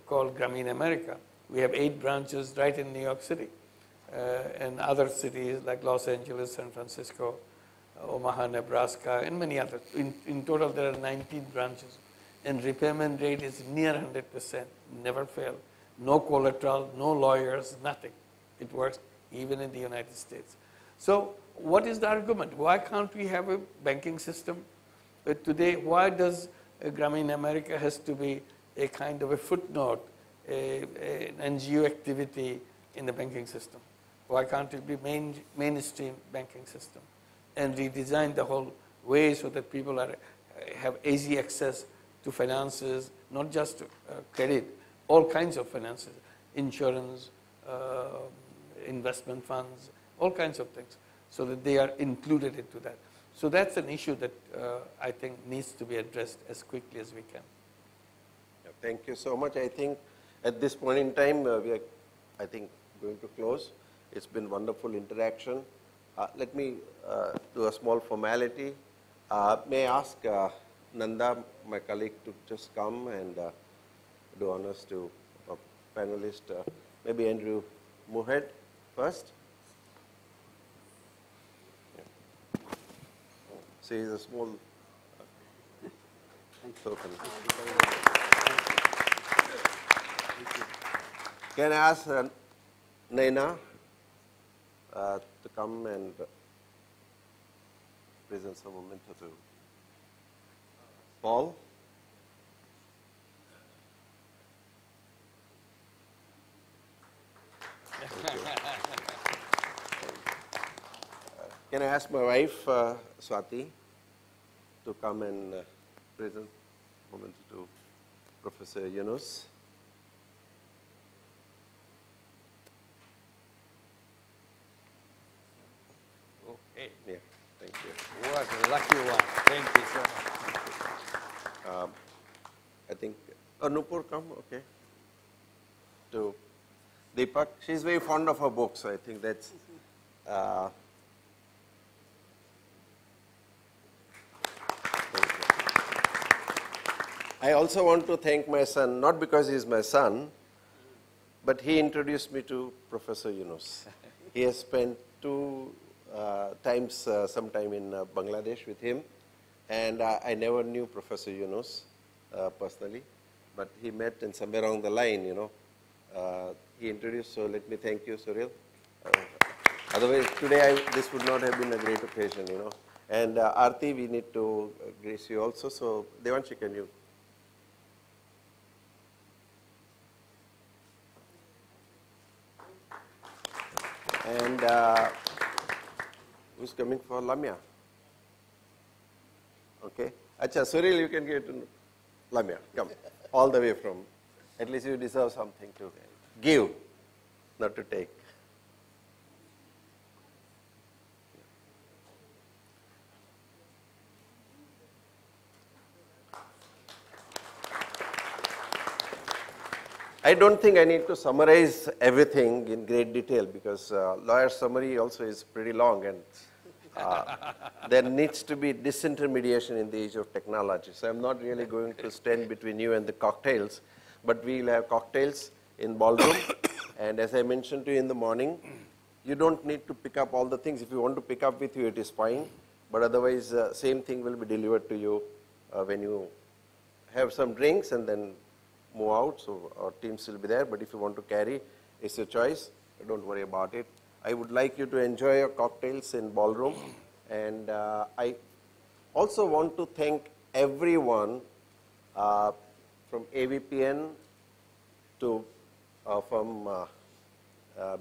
called Grameen America. We have 8 branches right in New York City and other cities like Los Angeles, San Francisco, Omaha, Nebraska, and many others. In total, there are 19 branches. And repayment rate is near 100%, never fail. No collateral, no lawyers, nothing. It works even in the United States. So what is the argument? Why can't we have a banking system today? Why does Grameen America has to be a kind of a footnote, an NGO activity in the banking system? Why can't it be mainstream banking system? And redesign the whole way so that people have easy access to finances, not just credit, all kinds of finances, insurance, investment funds, all kinds of things, so that they are included into that. So that's an issue that I think needs to be addressed as quickly as we can. Thank you so much. I think at this point in time, we are, I think, going to close. It's been wonderful interaction. Let me do a small formality. May I ask Nanda, my colleague, to just come and do honors to a panelist, maybe Andrew Moorhead first. So he's a small token. Can I ask Naina to come and present some memento to Paul? Can I ask my wife, Swati, to come and present memento to Professor Yunus? Okay. Yeah, thank you. What a lucky one. Thank you so much. I think, Nupur, come, okay. To Deepak, she's very fond of her books, so I think that's, I also want to thank my son, not because he's my son, but he introduced me to Professor Yunus. He has spent two times sometime in Bangladesh with him, and I never knew Professor Yunus personally, but he met and somewhere along the line, he introduced, so let me thank you, Suril. Otherwise, today this would not have been a great occasion, And Aarti, we need to grace you also, so Devanshi, can you? And who's coming for Lamia? Okay. Acha, Suril, you can get to Lamia. Come. All the way from. At least you deserve something to give, not to take. I don't think I need to summarize everything in great detail because lawyer summary also is pretty long, and there needs to be disintermediation in the age of technology. So I'm not really going to stand between you and the cocktails, but we'll have cocktails in ballroom. And as I mentioned to you in the morning, you don't need to pick up all the things. If you want to pick up with you, it is fine. But otherwise, same thing will be delivered to you when you have some drinks and then move out, so our teams will be there, but if you want to carry, it's your choice, don't worry about it. I would like you to enjoy your cocktails in ballroom, and I also want to thank everyone from AVPN to from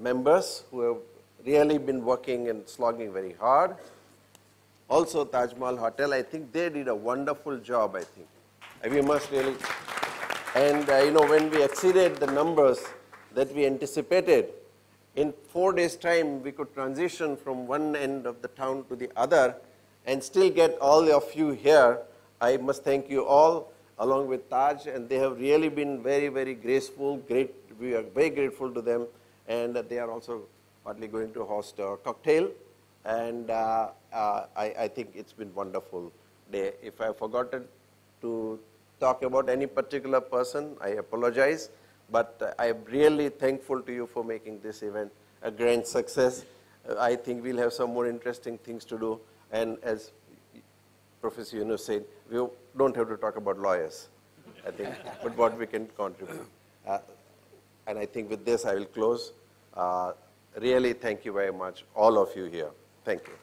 members who have really been working and slogging very hard. Also Taj Mahal Hotel, I think they did a wonderful job, I think. We must really. And when we exceeded the numbers that we anticipated, in 4 days' time, we could transition from one end of the town to the other and still get all of you here. I must thank you all, along with Taj, and they have really been very, very graceful, great. We are very grateful to them, and they are also partly going to host a cocktail, and I think it's been a wonderful day. If I have forgotten to talk about any particular person, I apologize, but I am really thankful to you for making this event a grand success. I think we'll have some more interesting things to do, and as Professor Yunus said, we don't have to talk about lawyers, I think, but what we can contribute. And I think with this I will close. Really thank you very much, all of you here. Thank you.